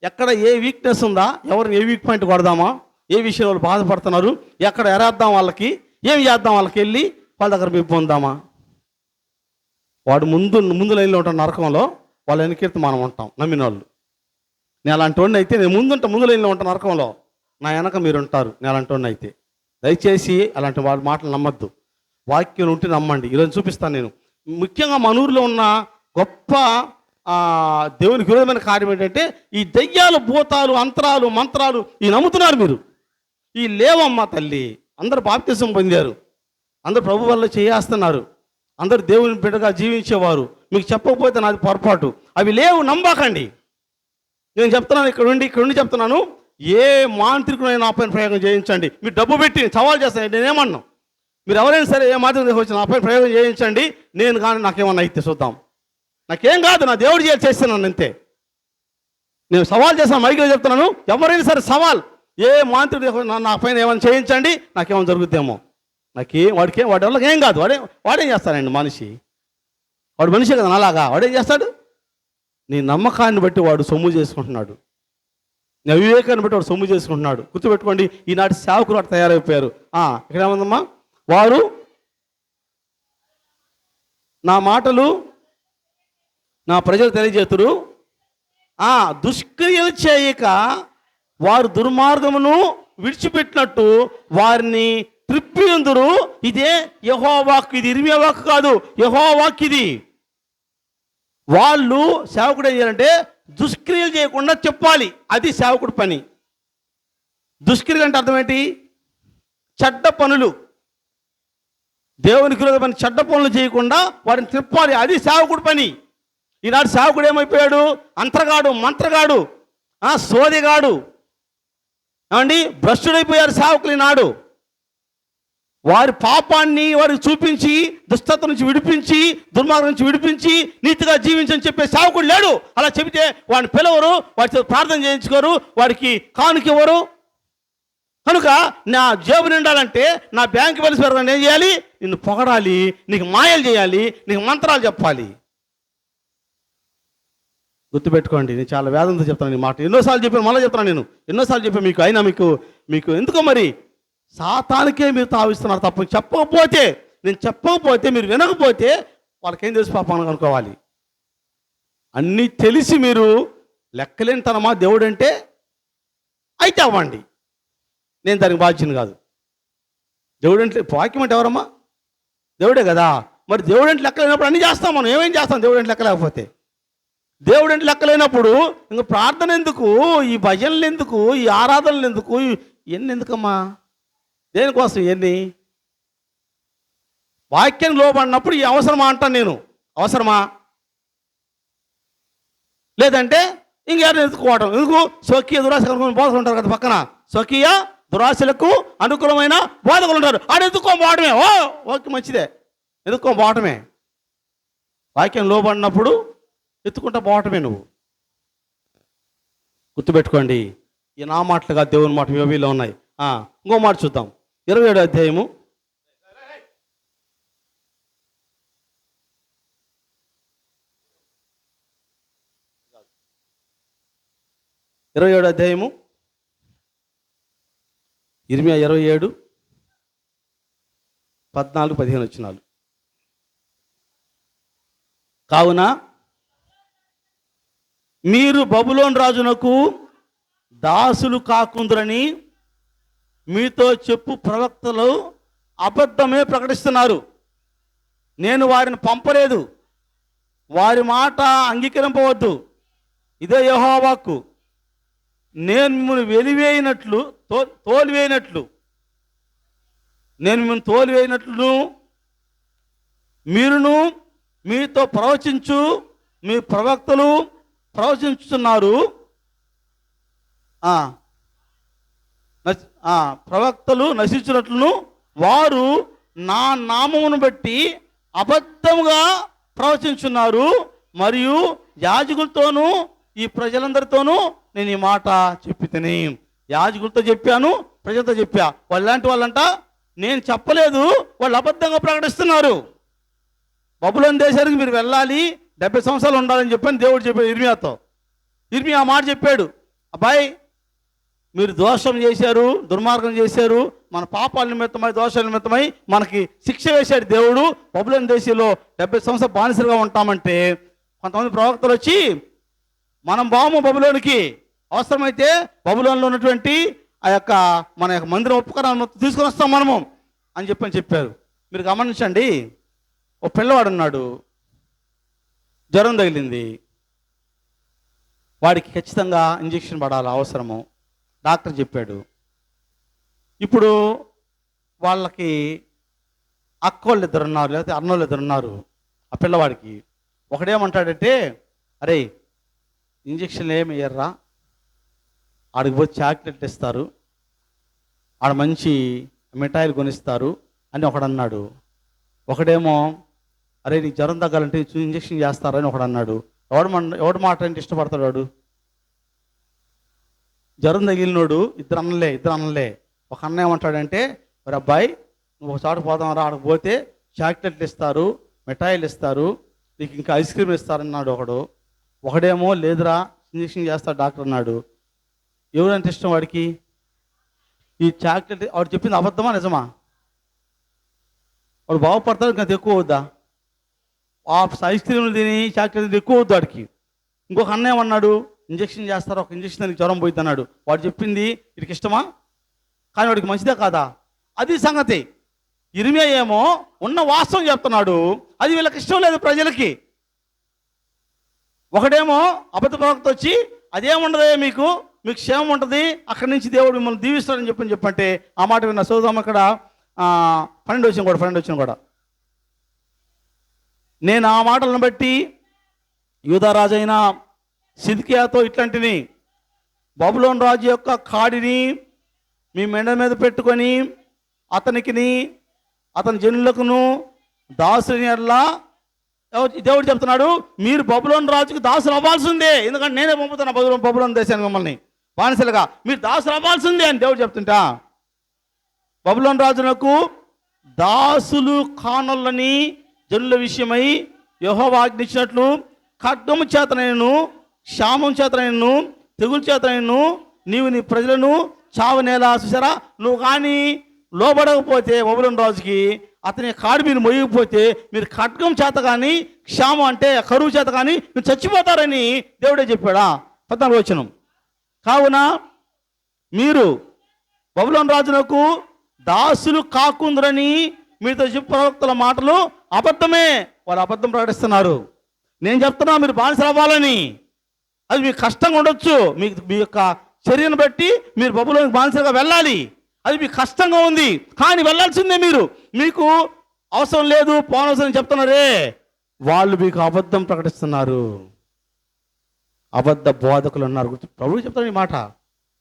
ఎక్కడ ఏ వీక్నెస్ ఉందా, ఎవరిని ఏ వీక్ పాయింట్ కొడదామా, ఏ విషయం వాళ్ళు బాధపడుతున్నారు, ఎక్కడ ఎరేద్దాం, వాళ్ళకి ఏం చేద్దాం, వాళ్ళకి వెళ్ళి వాళ్ళ దగ్గర మేము పొందామా. వాడు ముందు లైన్లో ఉంటాం నరకంలో, వాళ్ళ వెనకెత్తి మనం ఉంటాం నమ్మిన వాళ్ళు. నేను అలాంటి వాడిని అయితే నేను ముందు లైన్లో ఉంటాను నరకంలో, నా వెనక మీరు ఉంటారు. నేను అలాంటి వాడిని అయితే దయచేసి అలాంటి వాళ్ళ మాటలు నమ్మద్దు. వాక్యం ఉంటే నమ్మండి. ఈరోజు చూపిస్తాను నేను. ముఖ్యంగా మన ఊరిలో ఉన్న గొప్ప దేవునికి విరోధమైన కార్యం ఏంటంటే ఈ దెయ్యాలు, భూతాలు, అంతరాలు, మంత్రాలు ఈ నమ్ముతున్నారు మీరు. ఈ లేవమ్మ తల్లి, అందరు బాప్తిసం పొందారు, అందరు ప్రభు వల్ల చేస్తున్నారు, అందరు దేవుని బిడ్డగా జీవించేవారు. మీకు చెప్పకపోతే నాది పొరపాటు. అవి లేవు, నమ్మకండి. నేను చెప్తున్నాను, ఇక్కడ నుండి చెప్తున్నాను. ఏ మాంత్రికుడైనా నా పైన ప్రయోగం చేయించండి, మీరు డబ్బు పెట్టి సవాల్ చేస్తాను. నేనేమన్నాను, మీరు ఎవరైనా సరే ఏ మాత్రం వచ్చి నా పైన ప్రయోగం చేయించండి, నేను కానీ నాకేమన్నా అయితే చూద్దాం, నాకేం కాదు, నా దేవుడు చేస్తున్నాను అంతే. నేను సవాల్ చేస్తాను, మైకిలో చెప్తున్నాను. ఎవరైనా సరే సవాల్, ఏ మాంత్రికుడు నా పైన ఏమైనా చేయించండి, నాకేమైనా జరుగుద్దేమో, వాడి వల్ల ఏం కాదు. వాడేం చేస్తాడండి మనిషి, వాడు మనిషి కదా అలాగా. వాడేం చేస్తాడు? నీ నమ్మకాన్ని బట్టి వాడు సొమ్ము చేసుకుంటున్నాడు, నీ అవివేకాన్ని బట్టి వాడు సొమ్ము చేసుకుంటున్నాడు. గుర్తుపెట్టుకోండి, ఈనాటి సేవకులు అటు తయారైపోయారు. ఇక్కడ ఏముందమ్మా, వారు నా మాటలు నా ప్రజలు తెలియజేతురు, దుష్క్రియలు చేయక వారు దుర్మార్గమును విడిచిపెట్టినట్టు వారిని త్రిప్పియందురు. ఇదే యెహోవా వాక్కు, ఇది ఇర్మియా వాక్కు కాదు, యెహోవా వాక్కు ఇది. వాళ్ళు సేవకుడు ఏం చేయాలంటే దుష్క్రియలు చేయకుండా చెప్పాలి, అది సేవకుడు పని. దుష్క్రియలు అంటే అర్థం ఏంటి? చెడ్డ పనులు, దేవునికి విరోధమైన చెడ్డ పనులు చేయకుండా వారిని తిప్పాలి, అది సేవకుడు పని. ఈనాడు సేవకుడు ఏమైపోయాడు? అంతరగాడు, మంత్రగాడు, సోదిగాడు, భ్రష్టుడైపోయారు సేవకులు ఈనాడు. వారి పాపాన్ని వారికి చూపించి, దుష్టత నుంచి విడిపించి, దుర్మార్గం నుంచి విడిపించి, నీతిగా జీవించని చెప్పే సేవకుడు లేడు. అలా చెబితే వాడిని పిలవరు, వాడితో ప్రార్థన చేయించుకోరు, వాడికి కానుక ఇవ్వరు. కనుక నా జేబు నిండాలంటే, నా బ్యాంక్ బ్యాలెన్స్ పెరగాలని ఏం చేయాలి? నిన్ను పొగడాలి, నీకు మాయలు చేయాలి, నీకు మంత్రాలు చెప్పాలి. గుర్తుపెట్టుకోండి, నేను చాలా వేదంతో చెప్తాను ఈ మాట. ఎన్నోసార్లు చెప్పాను, మళ్ళీ చెప్తాను నేను. ఎన్నోసార్లు చెప్పాను మీకు. అయినా మీకు ఎందుకో మరి సాతానికే మీరు తావిస్తున్నారు తప్ప. చెప్పకపోతే నేను చెప్పకపోతే, మీరు వినకపోతే వాళ్ళకేం తెలుసు పాపం అనుకోవాలి. అన్నీ తెలిసి మీరు లెక్కలేనితనమా దేవుడు అంటే? అయితే అవ్వండి, నేను దానికి బాధ్యత కాదు. దేవుడు అంటే వాక్యం అంటే ఎవరమ్మా? దేవుడే కదా. మరి దేవుడు అంటే లెక్కలేనప్పుడు అన్నీ చేస్తాం మనం. ఏమేం చేస్తాం దేవుడు అంటే లెక్కలేకపోతే? దేవుడు అంటే లెక్కలేనప్పుడు ఇంక ప్రార్థన ఎందుకు, ఈ భజనలు ఎందుకు, ఈ ఆరాధనలు ఎందుకు, ఇవన్నీ ఎందుకమ్మా? దేనికోసం ఇవన్నీ? వాక్యం లోబడినప్పుడు ఈ అవసరమా అంటాను నేను. అవసరమా? లేదంటే ఇంకెవరిని ఎత్తుకోవడం ఎందుకు? స్వకీయ దురాశలకు బోధకులు ఉంటారు కదా పక్కన, స్వకీయ దురాశలకు అనుకూలమైన బోధకులు ఉంటారు. ఆడు ఎత్తుకోబోవడమే. ఓకే, మంచిదే, ఎత్తుకోబోవటమే. వాక్యం లోబడినప్పుడు ఎత్తుకుంటా పోవటమే. నువ్వు గుర్తుపెట్టుకోండి, ఈ నా మాటలుగా దేవుని మాట యోబీలో ఉన్నాయి. ఇంకో మాట చూద్దాం. 27వ అధ్యాయము 27వ అధ్యాయము ఇర్మియా 27, 14, 15 వచనాలు. కావున మీరు బబులోను రాజునకు దాసులు కాకుందురని మీతో చెప్పు ప్రవక్తలు అబద్ధమే ప్రకటిస్తున్నారు. నేను వారిని పంపలేదు, వారి మాట అంగీకరింపవద్దు. ఇదే యెహోవా వాక్కు. నేను మిమ్మల్ని వెలివేయినట్లు తోలివేయినట్లు నేను మిమ్మల్ని తోలివేయినట్లు మీరును మీతో ప్రవచించు మీ ప్రవక్తలు ప్రవచించుతున్నారు. ప్రవక్తలు నశించినట్లును వారు నా నామమును బట్టి అబద్ధముగా ప్రవచించున్నారు. మరియు యాజకులతోనూ ఈ ప్రజలందరితోనూ నేను ఈ మాట చెప్పి తిని. యాజకులతో చెప్పాను, ప్రజలతో చెప్పా. వాళ్ళంటి వాళ్ళంట నేను చెప్పలేదు, వాళ్ళు అబద్ధంగా ప్రకటిస్తున్నారు. బబులోను దేశానికి మీరు వెళ్ళాలి, 70 సంవత్సరాలు ఉండాలని చెప్పని దేవుడు చెప్పాడు ఇర్మియాతో. ఇర్మియా ఆ మాట చెప్పాడు. అబ్బాయి, మీరు దోషం చేశారు, దుర్మార్గం చేశారు, మన పాపాల నిమిత్తమై దోషాల నిమిత్తమై మనకి శిక్ష వేశాడు దేవుడు. బబులోను దేశంలో 70 సంవత్సరాలు బానిసలుగా ఉంటామంటే కొంతమంది ప్రవక్తలు వచ్చి మనం బాము బబులోనికి, అవసరమైతే బబులోనులో ఉన్నటువంటి ఆ యొక్క మన యొక్క మందిరం ఉపకరణాలను తీసుకొని వస్తాం మనము అని చెప్పారు. మీరు గమనించండి, ఓ పిల్లవాడు ఉన్నాడు, జ్వరం తగిలింది, వాడికి ఖచ్చితంగా ఇంజెక్షన్ పడాలి, అవసరము. డాక్టర్ చెప్పాడు. ఇప్పుడు వాళ్ళకి అక్కోళ్ళు ఇద్దరు ఉన్నారు, లేకపోతే అన్నోళ్ళు ఇద్దరు ఉన్నారు. ఆ పిల్లవాడికి ఒకడేమంటాడంటే, అరే ఇంజక్షన్లు ఏమి ఇయ్యర్రా, ఆడికి పోయి చాక్లెట్లు ఇస్తారు, ఆడ మంచి మిఠాయిలు కొనిస్తారు అని ఒకడన్నాడు. ఒకడేమో అరే నీకు జ్వరం తగ్గాలంటే ఇంజక్షన్ చేస్తారని ఒకడన్నాడు. ఎవడు మాట అంటే ఇష్టపడతాడు వాడు? జ్వరం తగిలినోడు ఇద్దరు అన్నలే. ఒక అన్న ఏమంటాడంటే, మరి అబ్బాయి నువ్వు ఒక చోట పోదాం రా, ఆడకు పోతే చాక్లెట్లు ఇస్తారు, మిఠాయిలు ఇస్తారు, నీకు ఇంకా ఐస్ క్రీమ్ ఇస్తారన్నాడు ఒకడేమో లేదురా ఇంజక్షన్ చేస్తాడు డాక్టర్ అన్నాడు. ఎవరంటే ఇష్టం వాడికి? ఈ చాక్లెట్ వాడు చెప్పింది అబద్ధమా నిజమా? వాడు బాగుపడతాడు, ఇంకా ఎక్కువ అవుద్దా? ఆ ఐస్ క్రీమ్లు తిని చాక్లెట్ ఎక్కువ అవుద్దు వాడికి. ఇంకొక అన్న ఏమన్నాడు, ఇంజక్షన్ చేస్తారు, ఒక ఇంజక్షన్ దానికి జ్వరం పోయింది అన్నాడు. వాడు చెప్పింది వీడికి ఇష్టమా? కానీ వాడికి మంచిదే కాదా? అది సంగతి. ఇర్మియా ఏమో ఉన్న వాస్తవం చెప్తున్నాడు, అది వీళ్ళకి ఇష్టం లేదు ప్రజలకి. ఒకడేమో అబద్ధ ప్రవక్త వచ్చి అదేముండదే మీకు క్షేమం ఉంటుంది, అక్కడి నుంచి దేవుడు మిమ్మల్ని దీవిస్తాడని చెప్పంటే ఆ మాట విన్న సోదం అక్కడ 12 వచ్చిన కూడా నేను ఆ మాటలను బట్టి యూదారాజైన సిద్కియాతో ఇట్లాంటిని, బబులోను రాజు యొక్క కాడిని మీ మెండ మీద పెట్టుకొని అతనికిని అతని జనులకును దాసుని ఎట్లా దేవుడు చెప్తున్నాడు, మీరు బబులోను రాజుకు దాసులు అవ్వాల్సిందే, ఎందుకంటే నేనే పంపుతున్నా బబులోను దేశానికి మిమ్మల్ని బానిసలుగా, మీరు దాసులు అవ్వాల్సిందే అని దేవుడు చెప్తుంటా. బబులోను రాజునకు దాసులు కానులని జనుల విషయమై యెహోవా ఆజ్ఞించినట్లు ఖడ్గము చేతనైనను క్షామం చేతనైనను తెగులు చేతనైనను నీవు నీ ప్రజలను చావనేలా. చూసారా, నువ్వు కానీ లోబడకపోతే బబులోను రాజుకి, అతని కాడి మీరు మొయ్యకపోతే మీరు ఖడ్గం చేత కానీ, క్షామం అంటే కరువు చేత కానీ మీరు చచ్చిపోతారని దేవుడే చెప్పాడా? 14వ వచనం. కావున మీరు బబులోను రాజునకు దాసులు కాకుందరని మీతో చెప్పు ప్రవక్తల మాటలు అబద్ధమే. వాళ్ళు అబద్ధం ప్రకటిస్తున్నారు. నేను చెప్తున్నా మీరు బానిసలు అవ్వాలని. అది మీకు కష్టంగా ఉండొచ్చు, మీకు మీ యొక్క చర్యను బట్టి మీరు బబులోనికి బానిసలుగా వెళ్ళాలి, అది మీకు కష్టంగా ఉంది, కానీ వెళ్ళాల్సిందే మీరు. మీకు అవసరం లేదు, పోనవసరం చెప్తున్నారే, వాళ్ళు మీకు అబద్ధం ప్రకటిస్తున్నారు. అబద్ధ బోధకులు ఉన్నారు. ప్రభువు చెప్తాడు ఈ మాట,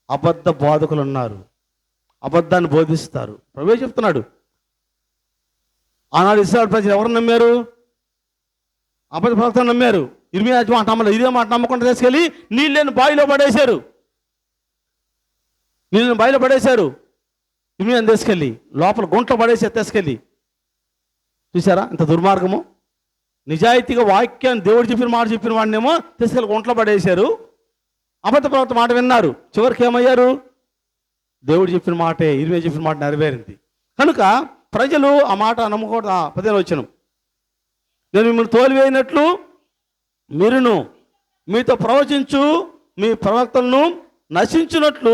అబద్ధ బోధకులు ఉన్నారు, అబద్ధాన్ని బోధిస్తారు. ప్రభువే చెప్తున్నాడు. ఆనాడు ఇశ్రాయేలు ప్రజలు ఎవరు నమ్మారు? అబద్ధ ప్రవక్తను నమ్మారు. ఇర్మియా మాట నమ్మలేదు. ఇదే మాట నమ్మకుండా తీసుకెళ్ళి నీళ్ళని బావిలో పడేశారు. నీళ్ళని బావిలో పడేశారు. ఇర్మియాని తీసుకెళ్ళి లోపల గుంటలో పడేసి తీసుకెళ్ళి. చూసారా ఇంత దుర్మార్గము? నిజాయితీగా వాక్యాన్ని దేవుడు చెప్పిన మాట చెప్పిన వాడినేమో తీసుకెళ్ళి గుంటలో పడేశారు. అబద్ధ ప్రవక్త మాట విన్నారు. చివరికి ఏమయ్యారు? దేవుడు చెప్పిన మాటే, ఇర్మియా చెప్పిన మాట నెరవేరింది. కనుక ప్రజలు ఆ మాట నమ్మకూడదు. 15వ వచనం. నేను మిమ్మల్ని తోలివేయినట్లు మీరును మీతో ప్రవచించు మీ ప్రవక్తలను నశించినట్లు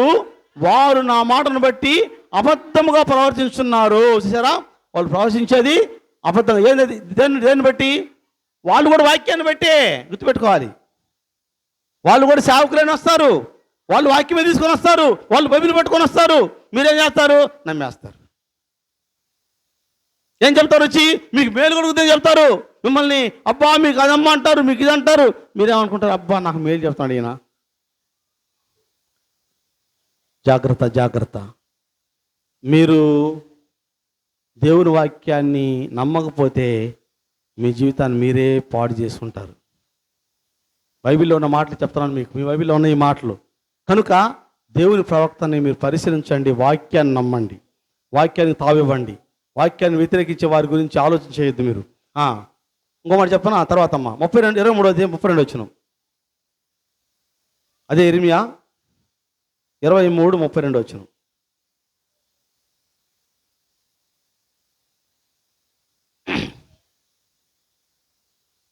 వారు నా మాటను బట్టి అబద్ధముగా ప్రవర్తించున్నారు. చూసారా, వాళ్ళు ప్రవచించేది అబద్ధం. ఏంది? దేన్ని బట్టి? వాళ్ళు కూడా వాక్యాన్ని బట్టే. గుర్తుపెట్టుకోవాలి, వాళ్ళు కూడా సేవకులైన వస్తారు, వాళ్ళు వాక్యమే తీసుకొని వస్తారు, వాళ్ళు బైబిల్ పట్టుకొని వస్తారు. మీరేం చేస్తారు? నమ్మేస్తారు. ఏం చెప్తారు? వచ్చి మీకు మేలు కొడుకుతుందని చెప్తారు. మిమ్మల్ని అబ్బా మీకు అదమ్మా అంటారు, మీకు ఇది అంటారు. మీరేమనుకుంటారు? అబ్బా నాకు మేలు చెప్తాడు ఈయన. జాగ్రత్త, జాగ్రత్త. మీరు దేవుని వాక్యాన్ని నమ్మకపోతే మీ జీవితాన్ని మీరే పాడు చేసుకుంటారు. బైబిల్లో ఉన్న మాటలు చెప్తున్నాను మీకు, మీ బైబిల్లో ఉన్న ఈ మాటలు. కనుక దేవుని ప్రవక్తని మీరు పరిశీలించండి, వాక్యాన్ని నమ్మండి, వాక్యానికి తావివ్వండి. వాక్యాన్ని వ్యతిరేకించే వారి గురించి ఆలోచన చేయొద్దు మీరు. ఇంకో మాట చెప్పనా తర్వాత అమ్మ 23 వచనం. అదే ఇర్మియా 23:32 వచనం.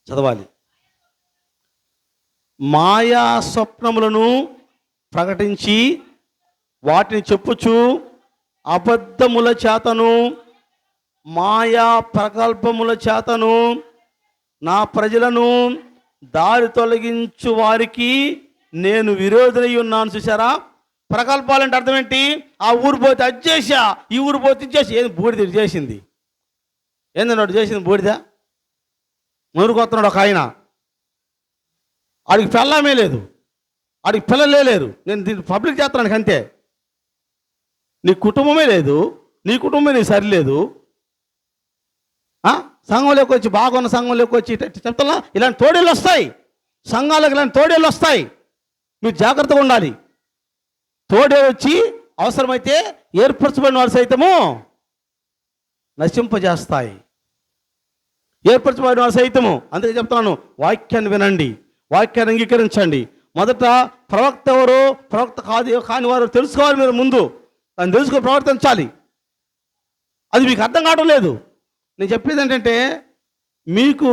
చదవాలి. మాయా స్వప్నములను ప్రకటించి వాటిని చెప్పుచు అబద్ధముల చేతను మాయా ప్రకల్పముల చేతను నా ప్రజలను దారి తొలగించు వారికి నేను విరోధనై ఉన్నాను. చూసారా, ప్రకల్పాలంటే అర్థం ఏంటి? ఆ ఊరు పోతే అది చేసా, ఈ ఊరు పోతే ఇది చేసి. ఏది బూడిద చేసింది? ఏందన్నాడు చేసింది? బూడిద. మునుకొస్తున్నాడు ఒక ఆయన, ఆడికి పెళ్ళామే లేదు, ఆడికి పిల్లలే లేరు. నేను దీన్ని పబ్లిక్ చేస్తున్నాను అంతే. నీ కుటుంబమే లేదు, నీ కుటుంబమే నీకు సరిలేదు. సంఘంలోకి వచ్చి, బాగున్న సంఘంలోకి వచ్చి చెప్తా, ఇలాంటి తోడేళ్ళు వస్తాయి, సంఘాలకు ఇలాంటి తోడేళ్ళు వస్తాయి. మీరు జాగ్రత్తగా ఉండాలి. తోడేళ్ళు వచ్చి అవసరమైతే ఏర్పరచబడిన వారి సైతము నశింపజేస్తాయి. ఏర్పరచబడిన వారి సైతము. అందుకే చెప్తున్నాను, వాక్యాన్ని వినండి, వాక్యాన్ని అంగీకరించండి. మొదట ప్రవక్త ఎవరు, ప్రవక్త కాని వారు తెలుసుకోవాలి. మీరు ముందు దాన్ని తెలుసుకొని ప్రవర్తించాలి. అది మీకు అర్థం కావడం లేదు. నేను చెప్పేది ఏంటంటే, మీకు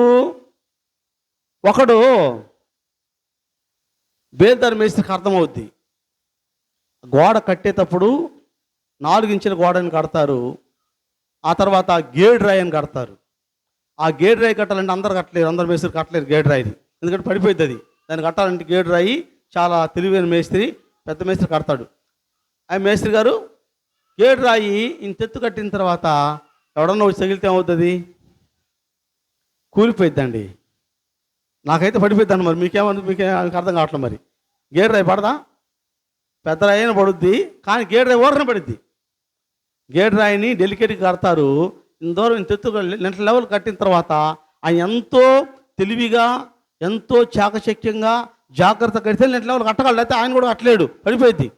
ఒకడు బేల్దారి మేస్త్రికి అర్థమవుద్ది. గోడ కట్టేటప్పుడు 4 ఇంచుల గోడని కడతారు, ఆ తర్వాత గేడ్ రాయిని కడతారు. ఆ గేడ్ రాయి కట్టాలంటే అందరు కట్టలేరు, అందరు మేస్త్రి కట్టలేరు గేడ్ రాయిని, ఎందుకంటే పడిపోయింది అది. దాన్ని కట్టాలంటే గేడ్ రాయి చాలా తెలివైన మేస్త్రి, పెద్ద మేస్త్రి కడతాడు. ఆ మేస్త్రి గారు గేడ్ రాయి ఇంత ఎత్తు కట్టిన తర్వాత ఎవడన్నా వచ్చి తగిలితే ఏమవుతుంది? కూలిపోయిద్దండి. నాకైతే పడిపోయిద్దండి. మరి మీకేమీ అర్థం కావట్లేదు. మరి గేడ్ రాయి పడదా? పెద్ద రాయిని పడుద్ది, కానీ గేడ్ రాయి ఓరన పడుద్ది. గేడ్ రాయిని డెలికేట్గా కడతారు. ఇంతవరకు ఇంత ఎత్తు లెంట్ల లెవెల్ కట్టిన తర్వాత ఆయన ఎంతో తెలివిగా, ఎంతో చాకచక్యంగా, జాగ్రత్త కడితే లెంట్ల లెవెల్ కట్టగలడు. అయితే ఆయన కూడా కట్టలేడు, పడిపోయింది.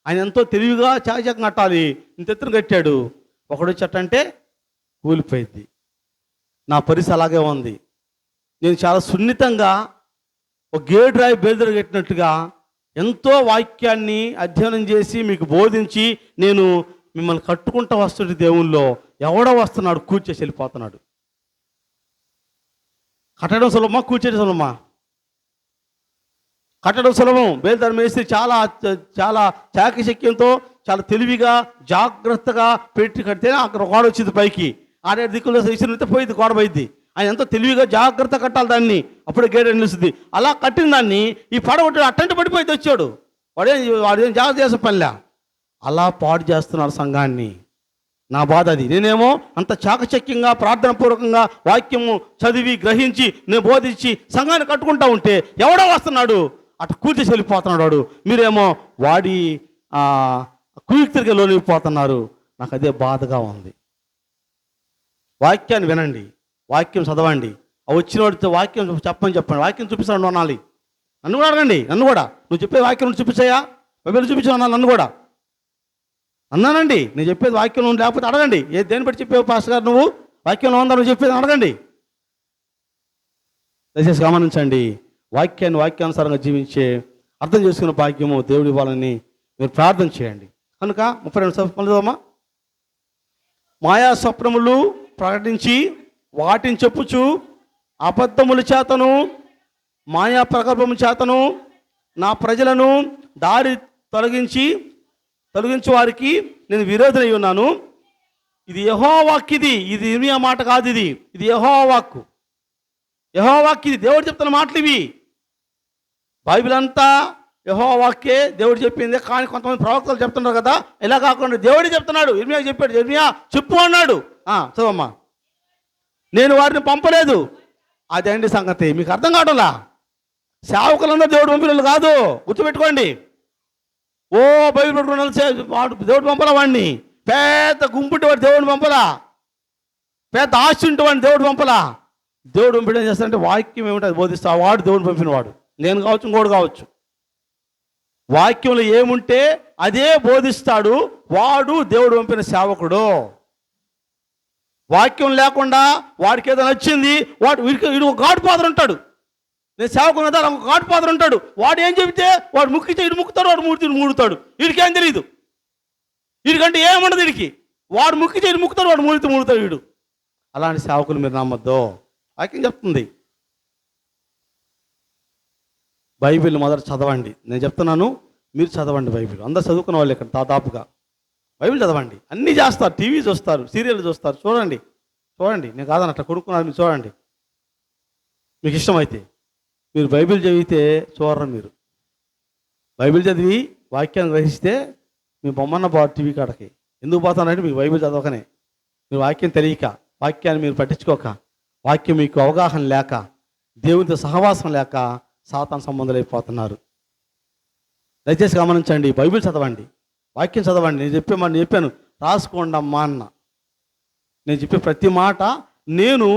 ఆయన ఎంతో తెలివిగా చాకచక్యం కట్టాలి, ఇంత ఎత్తున కట్టాడు. ఒకడు వచ్చేటంటే కూలిపోయింది. నా పరిస్థితి అలాగే ఉంది. నేను చాలా సున్నితంగా ఒక గేడ్ రాయి బేల్దరు కట్టినట్టుగా ఎంతో వాక్యాన్ని అధ్యయనం చేసి మీకు బోధించి నేను మిమ్మల్ని కట్టుకుంటూ వస్తుంటే దేవుల్లో ఎవడో వస్తున్నాడు కూర్చేసి వెళ్ళిపోతున్నాడు. కట్టడం సులభమా, కూర్చేది సులభమా? కట్టడం సులభం. బేల్దారి మేస్త్రి చాలా చాలా చాకచక్యంతో చాలా తెలివిగా జాగ్రత్తగా పెట్టి కడితేనే అక్కడ గోడ వచ్చింది పైకి. ఆడే దిక్కులో ఇసిరితే పోయింది, గోడ పోయింది. ఆయన ఎంతో తెలివిగా జాగ్రత్త కట్టాలి దాన్ని, అప్పుడే గేట్ నిలుస్తుంది. అలా కట్టిన దాన్ని ఈ పడగొట్టి అట్టంటి పడిపోయి తెచ్చాడు. వాడేం జాగ్రత్త చేసే పనిలే. అలా పాడు చేస్తున్నారు సంఘాన్ని. నా బాధ అది. నేనేమో అంత చాకచక్యంగా ప్రార్థనాపూర్వకంగా వాక్యము చదివి గ్రహించి నేను బోధించి సంఘాన్ని కట్టుకుంటా ఉంటే ఎవడో వస్తున్నాడు అటు కూర్చేసి వెళ్ళిపోతున్నాడు వాడు. మీరేమో వాడి కుయుక్తిగా లోనిపోతున్నారు. నాకు అదే బాధగా ఉంది. వాక్యాన్ని వినండి, వాక్యం చదవండి. వచ్చిన వాడితో వాక్యం చెప్పండి. వాక్యం చూపిస్తాను అనాలి. నన్ను కూడా అడగండి. నన్ను కూడా నువ్వు చెప్పే వాక్యం చూపించాయా, బైబిల్ చూపించావు అనాలి. నన్ను కూడా అన్నానండి. నేను చెప్పేది వాక్యంలో లేకపోతే అడగండి. దేని బట్టి చెప్పావు పాస్టర్ గారు, నువ్వు వాక్యంలో ఉందా నువ్వు చెప్పేది అడగండి. దయచేసి గమనించండి. వాక్యాన్ని వాక్యానుసారంగా జీవించే అర్థం చేసుకున్న భాగ్యము దేవుడి ఇవ్వాలని మీరు ప్రార్థన చేయండి. కనుక 32 మాయా స్వప్నములు ప్రకటించి వాటిని చెప్పుచు అబద్ధముల చేతను మాయా ప్రగల్భము చేతను నా ప్రజలను దారి తొలగించి వారికి నేను విరోధనై ఉన్నాను. ఇది యెహోవా వాక్కు. ఇది ఇర్మియా మాట కాదు. ఇది యెహోవా వాక్కు. యెహోవా వాక్కు. ఇది దేవుడు చెప్తున్న మాటలు ఇవి. బైబిల్ అంతా యెహోవా వాక్కే, దేవుడు చెప్పింది. కానీ కొంతమంది ప్రవక్తలు చెప్తున్నారు కదా, ఇలా కాకుండా దేవుడే చెప్తున్నాడు. ఇర్మియా చెప్పాడు, ఇర్మియా చెప్పు అన్నాడు. చదవమ్మా. నేను వారిని పంపలేదు. అదేంటి సంగతి? మీకు అర్థం కావడంలా? సేవకులందరూ దేవుడు పంపినలు కాదు, గుర్తుపెట్టుకోండి. ఓ బైబిల్ పట్టుకున్న వాడు దేవుడు పంపలా. వాడిని పెద్ద గుంపుంటే వాడు దేవుడిని పంపలా. పెద్ద ఆస్తి ఉంటే వాడిని దేవుడు పంపలా. దేవుడు పంపిణీ ఏం చేస్తాడంటే వాక్యం ఏమిటి అది బోధిస్తా. వాడు దేవుడు పంపినవాడు. నేను కావచ్చు, ఇంకోడు కావచ్చు. వాక్యంలో ఏముంటే అదే బోధిస్తాడు. వాడు దేవుడు పంపిన సేవకుడు. వాక్యం లేకుండా వాడికి ఏదో నచ్చింది, వీడు ఒక గాడ్ ఫాదర్ ఉంటాడు. నేను సేవకుని కదా, ఒక గాడ్ ఫాదర్ ఉంటాడు. వాడు ఏం చెబితే వాడు ముక్కితే ఇటు ముక్కుతాడు, వాడు మూడుతాడు. వీడికేం తెలియదు. వీడికంటే ఏముండదు. వీడికి వాడు ముక్కితే ఇటు ముక్కుతాడు, వాడు మూడుతాడు వీడు. అలాంటి సేవకులు మీరు నమ్మద్దు. వాక్యం చెప్తుంది. బైబిల్ మొదట చదవండి. నేను చెప్తున్నాను, మీరు చదవండి బైబిల్. అందరు చదువుకున్న వాళ్ళు ఇక్కడ దాదాపుగా బైబిల్ చదవండి. అన్నీ చేస్తారు, టీవీ చూస్తారు, సీరియల్ చూస్తారు. చూడండి. నేను కాదని అట్లా కొనుక్కున్నారు, మీరు చూడండి. మీకు ఇష్టమైతే మీరు బైబిల్ చదివితే చూడరు. మీరు బైబిల్ చదివి వాక్యాన్ని గ్రహిస్తే మీ బొమ్మన్న బాగు టీవీ కాడకి. ఎందుకు పోతానంటే మీకు బైబిల్ చదవకనే. మీరు వాక్యం తెలియక, వాక్యాన్ని మీరు పట్టించుకోక, వాక్యం మీకు అవగాహన లేక, దేవునితో సహవాసం లేక సాతాను సంబంధాలు అయిపోతున్నారు. దయచేసి గమనించండి. బైబిల్ చదవండి, వాక్యం చదవండి. నేను చెప్పాను రాసుకోండి అమ్మా అన్న. నేను చెప్పే ప్రతి మాట నేను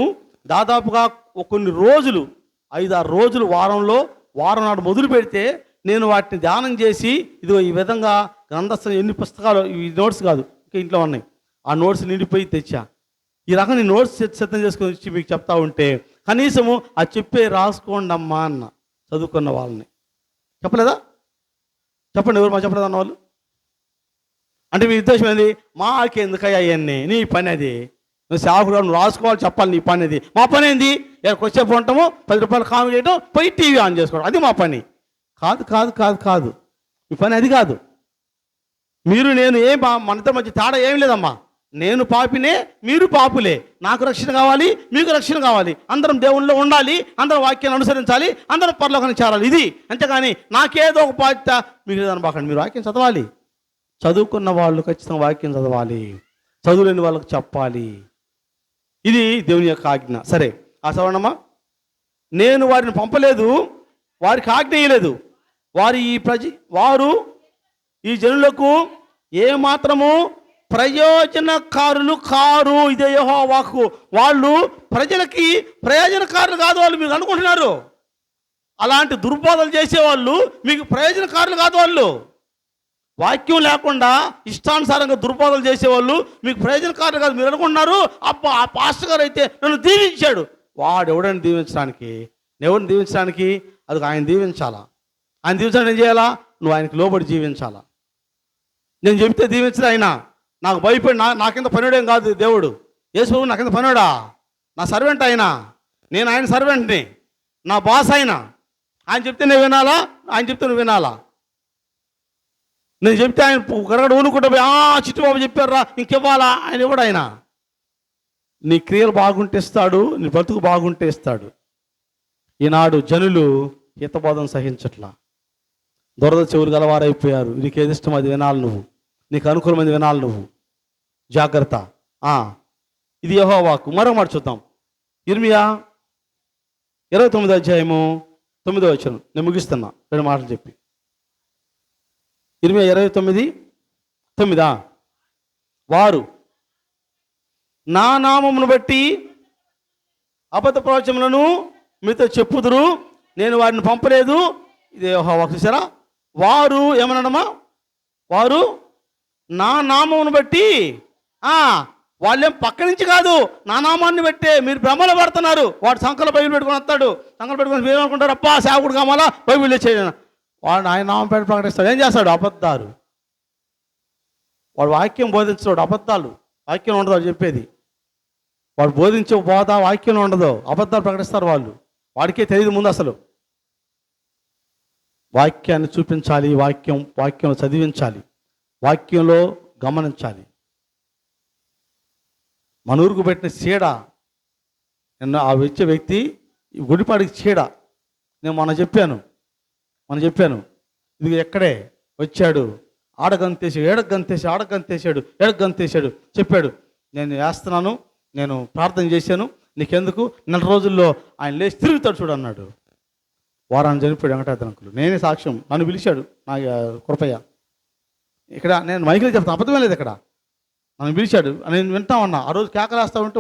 దాదాపుగా కొన్ని రోజులు 5-6 రోజులు వారం నాడు మొదలు పెడితే నేను వాటిని ధ్యానం చేసి ఇదిగో ఈ విధంగా గ్రంథస్థం ఎన్ని పుస్తకాలు, ఈ నోట్స్ కాదు ఇంకా ఇంట్లో ఉన్నాయి, ఆ నోట్స్ నిండిపోయి తెచ్చా. ఈ రకంగా నేను నోట్స్ సిద్ధం చేసుకొని వచ్చి మీకు చెప్తా ఉంటే కనీసము ఆ చెప్పే రాసుకోండి అమ్మా అన్న చదువుకున్న వాళ్ళని. చెప్పలేదా? చెప్పండి. ఎవరు మా చెప్పలేదు అన్న వాళ్ళు? అంటే మీ ఉద్దేశం ఏంది? మాకెందుకయ్యా అవన్నీ, నీ పని అది. నువ్వు సేవకుడు, నువ్వు రాసుకోవాలి, చెప్పాలి, నీ పని అది. మా పని ఏంది? కొద్దిసేపు ఉంటాము, 10 రూపాయలు కామెంట్ చేయడం, పోయి టీవీ ఆన్ చేసుకోవడం, అది మా పని. కాదు. మీ పని అది కాదు. మీరు నేను మనిద్దరి మధ్య తేడా ఏం లేదమ్మా. నేను పాపినే, మీరు పాపులే. నాకు రక్షణ కావాలి, మీకు రక్షణ కావాలి. అందరం దేవుళ్ళలో ఉండాలి, అందరం వాక్యాన్ని అనుసరించాలి, అందరం పరలోకానికి చేరాలి. ఇది అంతేగాని నాకేదో ఒక బాధ్యత మీకు లేదని బాకండి. మీరు వాక్యం చదవాలి. చదువుకున్న వాళ్ళు ఖచ్చితంగా వాక్యం చదవాలి, చదువులేని వాళ్ళకి చెప్పాలి. ఇది దేవుని యొక్క ఆజ్ఞ. సరే, ఆ చదవనమ్మా. నేను వారిని పంపలేదు, వారికి ఆజ్ఞ ఇయ్యలేదు. వారు ఈ జనులకు ఏమాత్రము ప్రయోజనకారులు కారు. ఇదే యెహోవా వాక్కు. వాళ్ళు ప్రజలకి ప్రయోజనకారులు కాదు. వాళ్ళు మీరు అనుకుంటున్నారు. అలాంటి దుర్బోధలు చేసేవాళ్ళు మీకు ప్రయోజనకారులు కాదు. వాళ్ళు వాక్యం లేకుండా ఇష్టానుసారంగా దుర్బోధలు చేసేవాళ్ళు మీకు ప్రయోజనకారులు కాదు. మీరు అనుకుంటున్నారు అబ్బా ఆ పాస్టర్ గారు అయితే నన్ను దీవించాడు. వాడు ఎవడని దీవించడానికి? ఎవరిని దీవించడానికి? అది ఆయన దీవించాలా. ఆయన దీవించడానికి ఏం చేయాలా? నువ్వు ఆయనకి లోబడి జీవించాలా. నేను చెబితే దీవించడు ఆయన. నాకు భయపడి నా కింద పనివాడేం కాదు దేవుడు. యేసు ప్రభు నా కింద పనివాడా? నా సర్వెంట్ ఆయన, నేను ఆయన సర్వెంట్ని, నా బాస్ ఆయన చెప్తే నేను వినాలా? ఆయన చెప్తే నువ్వు వినాలా? నేను చెప్తే ఆయన గడగడ ఊనుకుంటా పోయి చిట్టుబాబు చెప్పారా ఇంకివ్వాలా? ఆయన ఇవ్వడు. ఆయన నీ క్రియలు బాగుంటే ఇస్తాడు, నీ బతుకు బాగుంటే ఇస్తాడు. ఈనాడు జనులు హితబోధం సహించట్లా, దొరద చెవులు గలవారైపోయారు. నీకు ఏది ఇష్టం అది వినాలి నువ్వు, నీకు అనుకూలమైనది వినాలి నువ్వు. జాగ్రత్త. ఇది యెహోవా వాక్కు. మరో మాట చూద్దాం. ఇర్మియా 29వ అధ్యాయము 9వ వచనం. నేను ముగిస్తున్నా 2 మాటలు చెప్పి. ఇర్మియా 29:9. వారు నా నామమును బట్టి అబద్ధ ప్రవచనములను మీతో చెప్పుదురు, నేను వారిని పంపలేదు. ఇది యెహోవా వాక్కు. చూసారా? వారు ఏమన్నాడమ్మా? వారు నా నామమును బట్టి, వాళ్ళేం పక్క నుంచి కాదు, నా నామాన్ని బట్టే మీరు భ్రమలో పడుతున్నారు. వాడు సంకల బైబిల్ పెట్టుకొని వస్తాడు, సంకలు పెట్టుకొని మీరు ఏమనుకుంటారు? అబ్బా సేవకుడు కావాలా, బైబిల్ చేయను. వాడు ఆయన నామం పెట్టి ప్రకటిస్తాడు. ఏం చేస్తాడు? అబద్ధాలు. వాడు వాక్యం బోధించాడు, అబద్ధాలు. వాక్యం ఉండదు వాడు చెప్పేది. వాడు బోధించే బోధ వాక్యం ఉండదు, అబద్ధాలు ప్రకటిస్తారు వాళ్ళు. వాడికే తెలియదు ముందు అసలు. వాక్యాన్ని చూపించాలి, వాక్యంలో చదివించాలి, వాక్యంలో గమనించాలి. మన ఊరుకు పెట్టిన చీడ, నిన్న ఆ వచ్చే వ్యక్తి గుడిపాడికి చీడ. నేను మొన్న చెప్పాను, ఇది ఎక్కడే వచ్చాడు, ఆడగంతేసాడు చెప్పాడు. నేను వేస్తున్నాను, నేను ప్రార్థన చేశాను, నీకెందుకు, 4 రోజుల్లో ఆయన లేచి తిరుగుతాడు చూడు అన్నాడు. వారాన్ని చనిపోయాడు వెంకటాద్రి అంకులు. నేనే సాక్ష్యం. నన్ను పిలిచాడు నా కృపయ్య. ఇక్కడ నేను మైకిల్ చెప్తాను, అబద్ధమే లేదు. ఇక్కడ నన్ను పిలిచాడు, నేను వింటామన్నా. ఆ రోజు కేకలేస్తా ఉంటే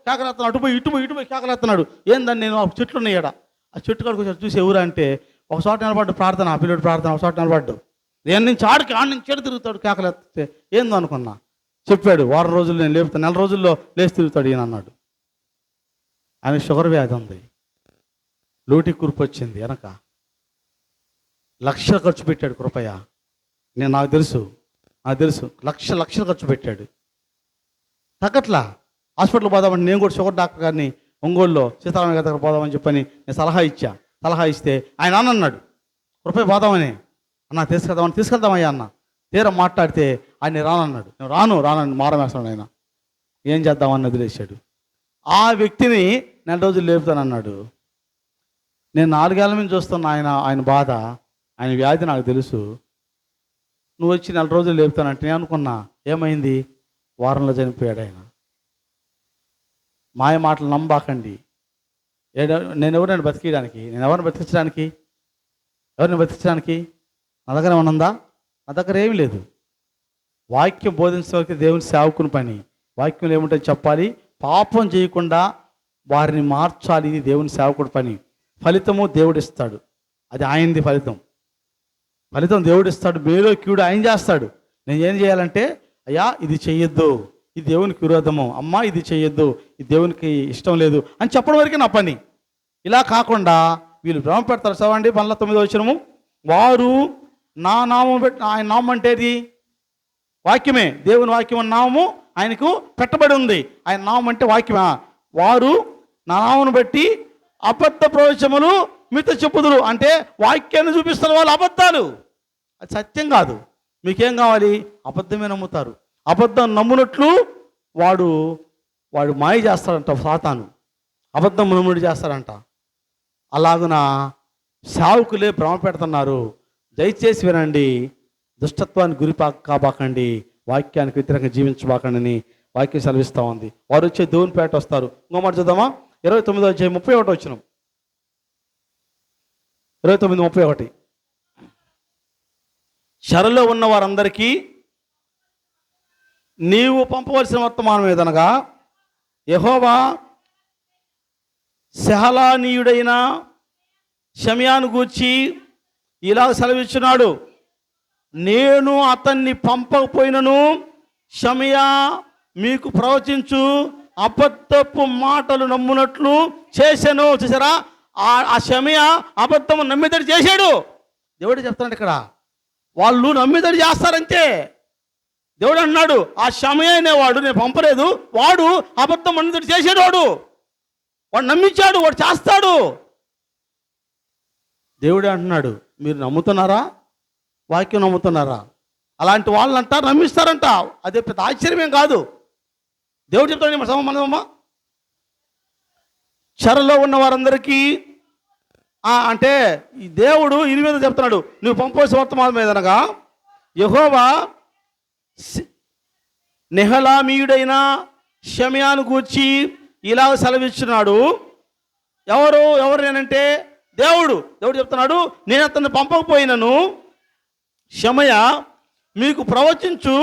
కేకలేస్తున్నాడు, అటుపోయి ఇటుపోయి కేకలేస్తున్నాడు. ఏందని నేను ఆ చెట్లు ఉన్నాయడ, ఆ చెట్టు కాడికి వచ్చి చూసి ఎవరు అంటే ఒక చోట నిలబడ్డు ప్రార్థన, ఆ పిల్లడు ప్రార్థన ఒక చోట నిలబడ్డు. నేను నుంచి ఆడ నుంచి చెడు తిరుగుతాడు కేకలేస్తే ఏందో అనుకున్నా. చెప్పాడు వారం రోజులు నేను లేపుతాను, 4 రోజుల్లో లేచి తిరుగుతాడు ఈయన అన్నాడు. ఆయన షుగర్ వ్యాధి ఉంది, లోటి కురుపు వచ్చింది వెనక. లక్షలు ఖర్చు పెట్టాడు కృపయ్య. నాకు తెలుసు లక్షలు ఖర్చు పెట్టాడు. తగ్గట్లా. హాస్పిటల్ పోదామంటే నేను కూడా షుగర్ డాక్టర్ గారిని ఒంగోలులో సీతారామ గారి దగ్గర పోదామని చెప్పని నేను సలహా ఇస్తే ఆయన అన్నాడు కృపయ్య పోదామని. అన్న తీసుకెళ్దామయ్యా అన్న. తీరా మాట్లాడితే ఆయన రానన్నాడు. నేను రానని మారం వేస్తున్నాడు ఆయన. ఏం చేద్దామని వదిలేశాడు. ఆ వ్యక్తిని 4 రోజులు లేపుతానన్నాడు. నేను 4 ఏళ్ళ నుంచి చూస్తున్నా ఆయన బాధ, ఆయన వ్యాధి నాకు తెలుసు. నువ్వు వచ్చి 4 రోజులు లేపుతానంటే నేను అనుకున్నా ఏమైంది, వారంలో చనిపోయాడు ఆయన. మాయ మాటలు నమ్మబాకండి. నేను ఎవరిని బతికించడానికి, ఎవరిని బతికించడానికి నా దగ్గర ఏమన్నా ఉందా? నా దగ్గర ఏమీ లేదు. వాక్యం బోధించడానికి దేవుని సేవకుని పని. వాక్యంలో ఏముంటుంది చెప్పాలి, పాపం చేయకుండా వారిని మార్చాలి. ఇది దేవుని సేవకుడి పని. ఫలితము దేవుడిస్తాడు, అది ఆయనది ఫలితం దేవుడిస్తాడు. మేలో కీడు ఆయన చేస్తాడు. నేను ఏం చేయాలంటే, అయ్యా ఇది చెయ్యొద్దు, ఇది దేవునికి విరోధము, అమ్మా ఇది చెయ్యొద్దు, ఇది దేవునికి ఇష్టం లేదు అని చెప్పడం వరకే నా పని. ఇలా కాకుండా వీళ్ళు భ్రమ పెడతారు. చదవండి 9వ వచనము. వారు నా నామం ఆయన నామం అంటే ఇది వాక్యమే, దేవుని వాక్యం అన్న నామము ఆయనకు పెట్టబడి ఉంది. ఆయన నామం అంటే వాక్యమా. వారు నా నామమును బట్టి అబద్ధ ప్రవచనములు మీతో చెప్పుదురు. అంటే వాక్యాన్ని చూపిస్తున్న వాళ్ళు అబద్ధాలు, అది సత్యం కాదు. మీకేం కావాలి? అబద్ధమే నమ్ముతారు. అబద్ధం నమ్మునట్లు వాడు మాయ చేస్తాడంట సాతాను. అబద్ధం నమ్ముడు చేస్తాడంట. అలాగున సావుకులే భ్రమ పెడుతున్నారు. దయచేసి వినండి, దుష్టత్వానికి గురి కాబాకండి, వాక్యానికి వ్యతిరేకంగా జీవించబాకండి అని వాక్యం సెలవిస్తూ ఉంది. వారు వచ్చే దేవునిపేట వస్తారు. ఇంకో మాట చూద్దామా? 29వ అధ్యాయం 31వ వచనం. 29:31. చెరలో ఉన్న వారందరికీ నీవు పంపవలసిన వర్తమానం ఏదనగా, యెహోవా సెహలానీయుడైన షమయాను గూర్చి ఇలా సెలవిస్తున్నాడు, నేను అతన్ని పంపకపోయినను షమయా మీకు ప్రవచించు అబద్ధపు మాటలు నమ్మునట్లు చేశాను. చూసారా? ఆ షమయా అబద్ధము నమ్మిదడి చేశాడు. దేవుడు చెప్తున్నాడు ఇక్కడ, వాళ్ళు నమ్మిదడి చేస్తారంతే. దేవుడు అన్నాడు, ఆ షమయ అనేవాడు నేను పంపలేదు, వాడు అబద్ధం అన్నది చేసేవాడు, వాడు నమ్మించాడు, వాడు చేస్తాడు. దేవుడే అంటున్నాడు, మీరు నమ్ముతున్నారా? వాక్యం నమ్ముతున్నారా? అలాంటి వాళ్ళని అంటారు నమ్మిస్తారంట. అదే పెద్ద ఆశ్చర్యమేం కాదు. దేవుడు చెప్తాడు మనమ్మ చెరలో ఉన్న వారందరికీ అంటే ఈ దేవుడు ఇది మీద చెప్తున్నాడు, నువ్వు పంపవలసిన వర్తమానం మీదనగా యెహోవా నెహలామీయుడైన షమయాను గూర్చి ఇలా సెలవిస్తున్నాడు. ఎవరు నేనంటే దేవుడు చెప్తున్నాడు, నేను అతన్ని పంపకపోయినను షమయ మీకు ప్రవచించు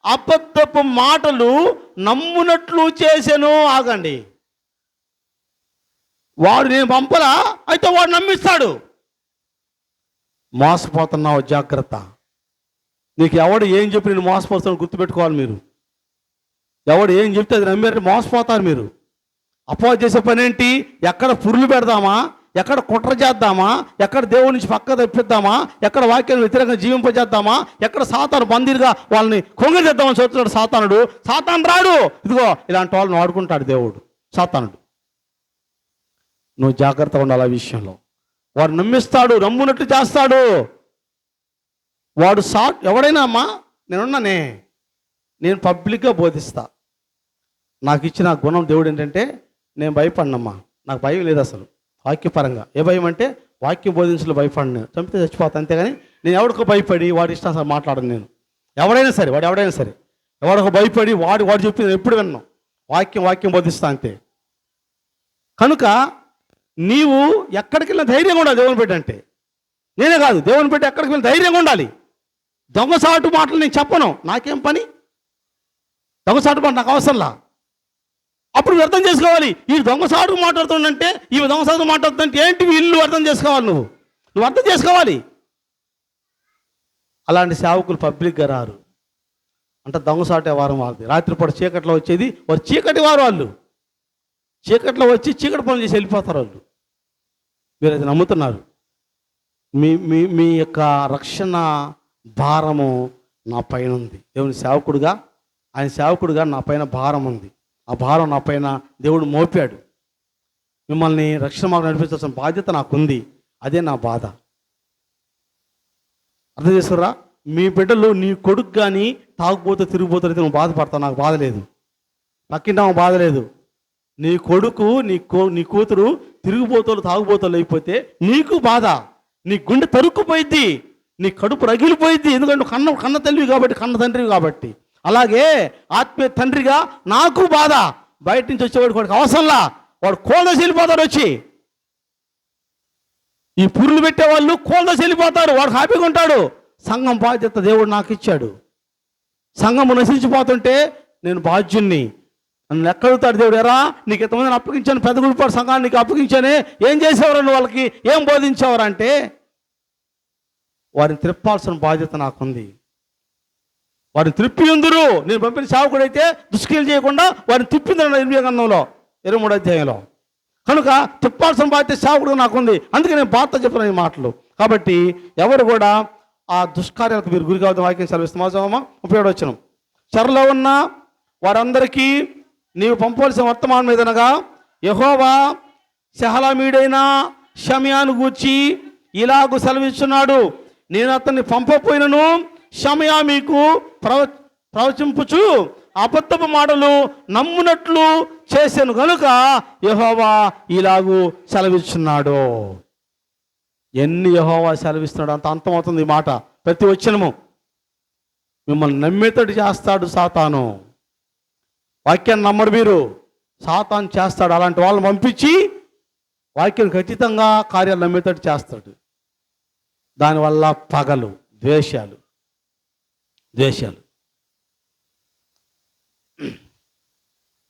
అబద్ధపు మాటలు నమ్మునట్లు చేసెను. ఆగండి, వాడు నేను పంపలా, అయితే వాడు నమ్మిస్తాడు. మోసపోతున్నావు, జాగ్రత్త. నీకు ఎవడు ఏం చెప్పి నేను మోసపోతాను గుర్తుపెట్టుకోవాలి. మీరు ఎవడు ఏం చెప్తే అది నమ్మారంటే మోసపోతారు మీరు. అపవాది చేసే పని ఏంటి? ఎక్కడ పురులు పెడదామా, ఎక్కడ కుట్ర చేద్దామా, ఎక్కడ దేవుడి నుంచి పక్క తప్పిద్దామా, ఎక్కడ వాక్యాన్ని వ్యతిరేకంగా జీవింపజేద్దామా, ఎక్కడ సాతాను బందీలుగా వాళ్ళని కొంగజేద్దామని చూస్తున్నాడు సాతానుడు. సాతాను రాడు, ఇదిగో ఇలాంటి వాళ్ళని వాడుకుంటాడు దేవుడు, సాతానుడు. నువ్వు జాగ్రత్తగా ఉండాలి ఆ విషయంలో. వాడు నమ్మిస్తాడు, నమ్మునట్లు చేస్తాడు. వాడు ఎవడైనా అమ్మా నేనున్నానే, నేను పబ్లిక్గా బోధిస్తా. నాకు ఇచ్చిన గుణం దేవుడు ఏంటంటే నేను భయపడినమ్మా, నాకు భయం లేదు అసలు వాక్యపరంగా. ఏ భయం అంటే వాక్యం బోధించలో భయపడిన, చంపితే చచ్చిపోతా, అంతేగాని నేను ఎవడికో భయపడి వాడి ఇష్టం అసలు మాట్లాడను. నేను ఎవడైనా సరే ఎవడికో భయపడి వాడు చెప్పి నేను ఎప్పుడు విన్నాను. వాక్యం బోధిస్తా అంతే. కనుక నీవు ఎక్కడికి వెళ్ళిన ధైర్యంగా ఉండాలి. దేవుని బిడ్డ అంటే నేనే కాదు, దేవుని బిడ్డ ఎక్కడికి వెళ్ళిన ధైర్యంగా ఉండాలి. దొంగసాటు మాటలు నేను చెప్పను, నాకేం పని? దొంగసాటు మాట నాకు అవసరంలా. అప్పుడు అర్థం చేసుకోవాలి, ఈ దొంగసాటు మాట్లాడుతుందంటే ఈమె దొంగసాటు మాట్లాడుతుందంటే ఏంటి ఇల్లు అర్థం చేసుకోవాలి. నువ్వు అర్థం చేసుకోవాలి. అలాంటి సేవకులు పబ్లిక్గా రారు. అంటే దొంగసాటే వారం వాళ్ళది. రాత్రిపూట చీకట్లో వచ్చేది వారు, చీకటి వారు వాళ్ళు. చీకట్లో వచ్చి చీకటి పనులు చేసి వెళ్ళిపోతారు వాళ్ళు. మీరు అది నమ్ముతున్నారు. మీ యొక్క రక్షణ భారము నా పైన ఉంది. దేవుని సేవకుడుగా, ఆయన సేవకుడుగా నా పైన భారం ఉంది. ఆ భారం నా పైన దేవుడు మోపాడు. మిమ్మల్ని రక్షణ మార్గం నడిపించాల్సిన బాధ్యత నాకుంది. అదే నా బాధ. అర్థం చేసుకురా? మీ బిడ్డలు నీ కొడుకు కానీ తాగుబోతూ తిరిగిపోతారు అయితే నువ్వు బాధపడతావు, నాకు బాధ లేదు. పక్కింటాము బాధ లేదు. నీ కొడుకు నీ కూతురు తిరిగిపోతారు తాగుబోతాలు అయిపోతే నీకు బాధ, నీ గుండె తరుక్కుపోయిద్ది, నీ కడుపు రగిలిపోయిద్ది. ఎందుకంటే కన్న తల్లివి కాబట్టి, కన్న తండ్రివి కాబట్టి. అలాగే ఆత్మీయ తండ్రిగా నాకు బాధ. బయట నుంచి వచ్చేవాడికి అవసరంలా, వాడు కోల్దసి వెళ్ళిపోతారు. వచ్చి ఈ పురులు పెట్టేవాళ్ళు కోల్దసి వెళ్ళిపోతారు, వాడు హ్యాపీగా ఉంటాడు. సంఘం బాధ్యత దేవుడు నాకు ఇచ్చాడు. సంఘము నశించిపోతుంటే నేను బాధ్యుణ్ణి. నన్ను ఎక్కడుతాడు దేవుడు, ఎరా నీకు ఎంతమందిని అప్పగించాను, పెద్ద గుడిపాడు సంఘాన్ని నీకు అప్పగించానే, ఏం చేసేవారు వాళ్ళకి, ఏం బోధించేవారు అంటే వారిని త్రిప్పాల్సిన బాధ్యత నాకుంది. వారిని త్రిప్పి ఉందరు. నేను పంపిన సేవకుడైతే దుష్క్రియలు చేయకుండా వారిని తిప్పిందరు 8వ గ్రంథంలో 23వ అధ్యాయంలో. కనుక తిప్పాల్సిన బాధ్యత సేవకుడుగా నాకుంది. అందుకే నేను బాధ చెప్తున్నాను ఈ మాటలు. కాబట్టి ఎవరు కూడా ఆ దుష్కార్యాలకు మీరు గురి కావద్దని వాక్యం సెలవిస్తున్నామా. 37వ వచనం, చెరలో ఉన్న వారందరికీ నీవు పంపవలసిన వర్తమానం మీదనగా యెహోవా నెహలామీయుడైన షమయాను గూర్చి ఇలాగు సెలవిస్తున్నాడు, నేను అతన్ని పంపపోయినను షమయా మీకు ప్రవచింపుచు అబద్ధపు మాటలు నమ్మునట్లు చేశాను కనుక యెహోవా ఇలాగు సెలవిస్తున్నాడు. ఎన్ని యెహోవా సెలవిస్తున్నాడు అంత అంతమవుతుంది ఈ మాట. ప్రతి వచనము మిమ్మల్ని నమ్మేతడు చేస్తాడు సాతాను. వాక్యాన్ని నమ్మడు మీరు, సాతాను చేస్తాడు. అలాంటి వాళ్ళని పంపించి వాక్యం ఖచ్చితంగా కార్యాలు నమ్మేతడు చేస్తాడు. దానివల్ల పగలు, ద్వేషాలు.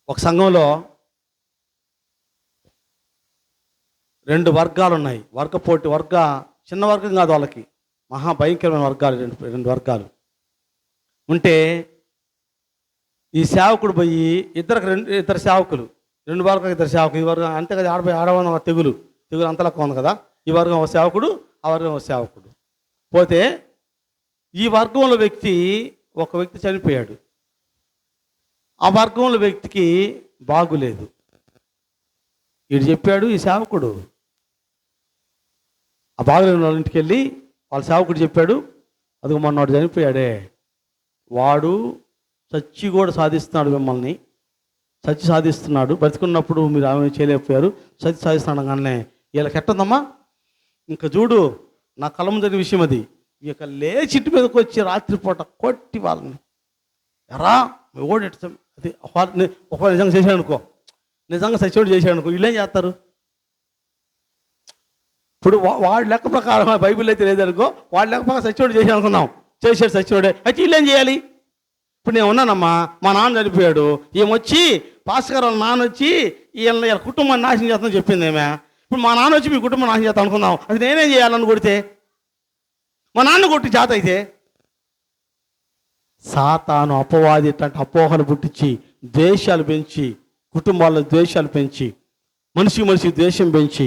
ఒక సంఘంలో 2 వర్గాలు ఉన్నాయి. చిన్న వర్గం కాదు, వాళ్ళకి మహాభయంకరమైన వర్గాలు, రెండు వర్గాలు ఉంటే ఈ సేవకుడు పోయి ఇద్దరు సేవకులు, 2 వర్గాలు, 2 సేవకులు. ఈ వర్గం అంతే కదా, ఆడవాళ్ళ తెగులు అంతలక్క ఉంది కదా. ఈ వర్గం ఒక సేవకుడు, ఆ వర్గం ఒక సేవకుడు. పోతే ఈ వర్గంలో వ్యక్తి ఒక వ్యక్తి చనిపోయాడు. ఆ వర్గంలో వ్యక్తికి బాగులేదు. వీడు చెప్పాడు, ఈ సేవకుడు ఆ బాగులేని వాళ్ళ ఇంటికి వెళ్ళి వాళ్ళ సేవకుడు చెప్పాడు, అదిగో మొన్నవాడు చనిపోయాడే, వాడు చచ్చి కూడా సాధిస్తున్నాడు, మిమ్మల్ని చచ్చి సాధిస్తున్నాడు, బ్రతికున్నప్పుడు మీరు ఆమె చేయలేకపోయారు, చచ్చి సాధిస్తున్నాడు. కానీ వీళ్ళకి ఎట్టుందమ్మా, ఇంకా చూడు నా కలం జరిగిన విషయం అది, ఇక లేచి ఇంటి మీదకి వచ్చి రాత్రిపూట కొట్టి వాళ్ళని ఎరా ఓడి అది ఒకవేళ నిజంగా చేశాడు అనుకో, నిజంగా సచివుడు చేశాడు అనుకో, వీళ్ళేం చేస్తారు? ఇప్పుడు వాడి లెక్క ప్రకారం బైబిల్ అయితే లేదనుకో, వాడి లెక్క ప్రకారం సచివుడు చేశాడు అనుకున్నాం, చేశాడు సచివుడే, అయితే వీళ్ళేం చేయాలి? ఇప్పుడు నేను ఉన్నానమ్మా, మా నాన్న చనిపోయాడు, ఏమొచ్చి పాస్టర్ గారు వాళ్ళ నాన్న వచ్చి వీళ్ళ కుటుంబాన్ని నాశనం చేస్తామని చెప్పింది ఏమే. ఇప్పుడు మా నాన్న వచ్చి మీ కుటుంబం నాశనం చేస్తాను అనుకుందాం, అది నేనేం చేయాలని కొడితే? మా నాన్న కొట్టి చేత అయితే సాతాను అపవాది ఇట్లాంటి అపోహలు పుట్టించి ద్వేషాలు పెంచి, కుటుంబాల్లో ద్వేషాలు పెంచి, మనిషి ద్వేషం పెంచి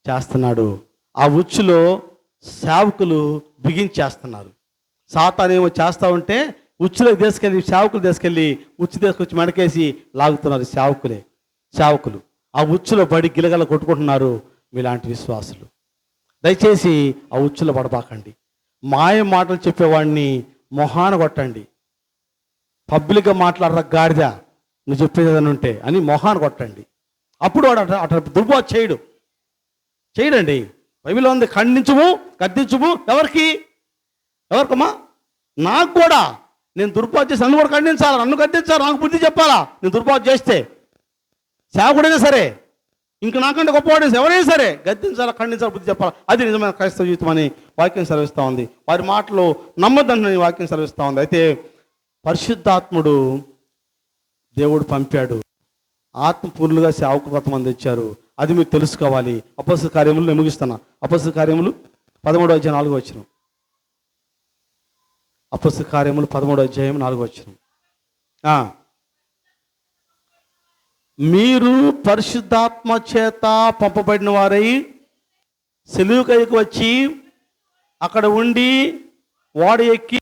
చేస్తున్నాడు. ఆ ఉచ్చులో సేవకులు బిగించేస్తున్నారు. సాతాను ఏమో చేస్తూ ఉంటే ఉచ్చులోకి తీసుకెళ్ళి సేవకులు తీసుకెళ్ళి ఉచ్చు తీసుకొచ్చి మెడకేసి లాగుతున్నారు సేవకులు. ఆ ఉచ్చులో పడి గిలగల కొట్టుకుంటున్నారు మీలాంటి విశ్వాసులు. దయచేసి ఆ ఉచ్చులో పడబాకండి. మాయ మాటలు చెప్పేవాడిని మొహాన కొట్టండి. పబ్లిక్గా మాట్లాడరా గాడిద, నువ్వు చెప్పేది ఏదైనా ఉంటే అని మొహాన కొట్టండి. అప్పుడు వాడు అట్లా దుర్బోధ చేయడండి. బైబిల్లో ఉంది, ఖండించుము గద్దించుము. ఎవరికమ్మా? నాకు కూడా. నేను దుర్బోధ చేసి నన్ను కూడా ఖండించాలా, నన్ను గద్దించాలి, నాకు బుద్ధి చెప్పాలా. నేను దుర్బోధ చేస్తే సేవకుడైనా సరే, ఇంక నాకంటే గొప్పవాడైనా ఎవరైనా సరే గద్దించాలా, ఖండించాలి, బుద్ధి చెప్పాలా. అది నిజమైన క్రైస్తవ జీవితం అని వాక్యం సెలవిస్తూ ఉంది. వారి మాటలు నమ్మద్దని వాక్యం సెలవిస్తూ ఉంది. అయితే పరిశుద్ధాత్ముడు దేవుడు పంపాడు, ఆత్మపూర్ణులుగా సేవకులు కొంతమంది వచ్చారు. అది మీరు తెలుసుకోవాలి. అపొస్తలుల కార్యములు నేను ముగిస్తున్నా. అపొస్తలుల కార్యములు 13వ అధ్యాయం 4వ వచనం. అపొస్తలుల కార్యములు 13వ అధ్యాయం 4వ వచనం. మీరు పరిశుద్ధాత్మ చేత పంపబడిన వారై సెలవుకైకి వచ్చి అక్కడ ఉండి ఓడ ఎక్కి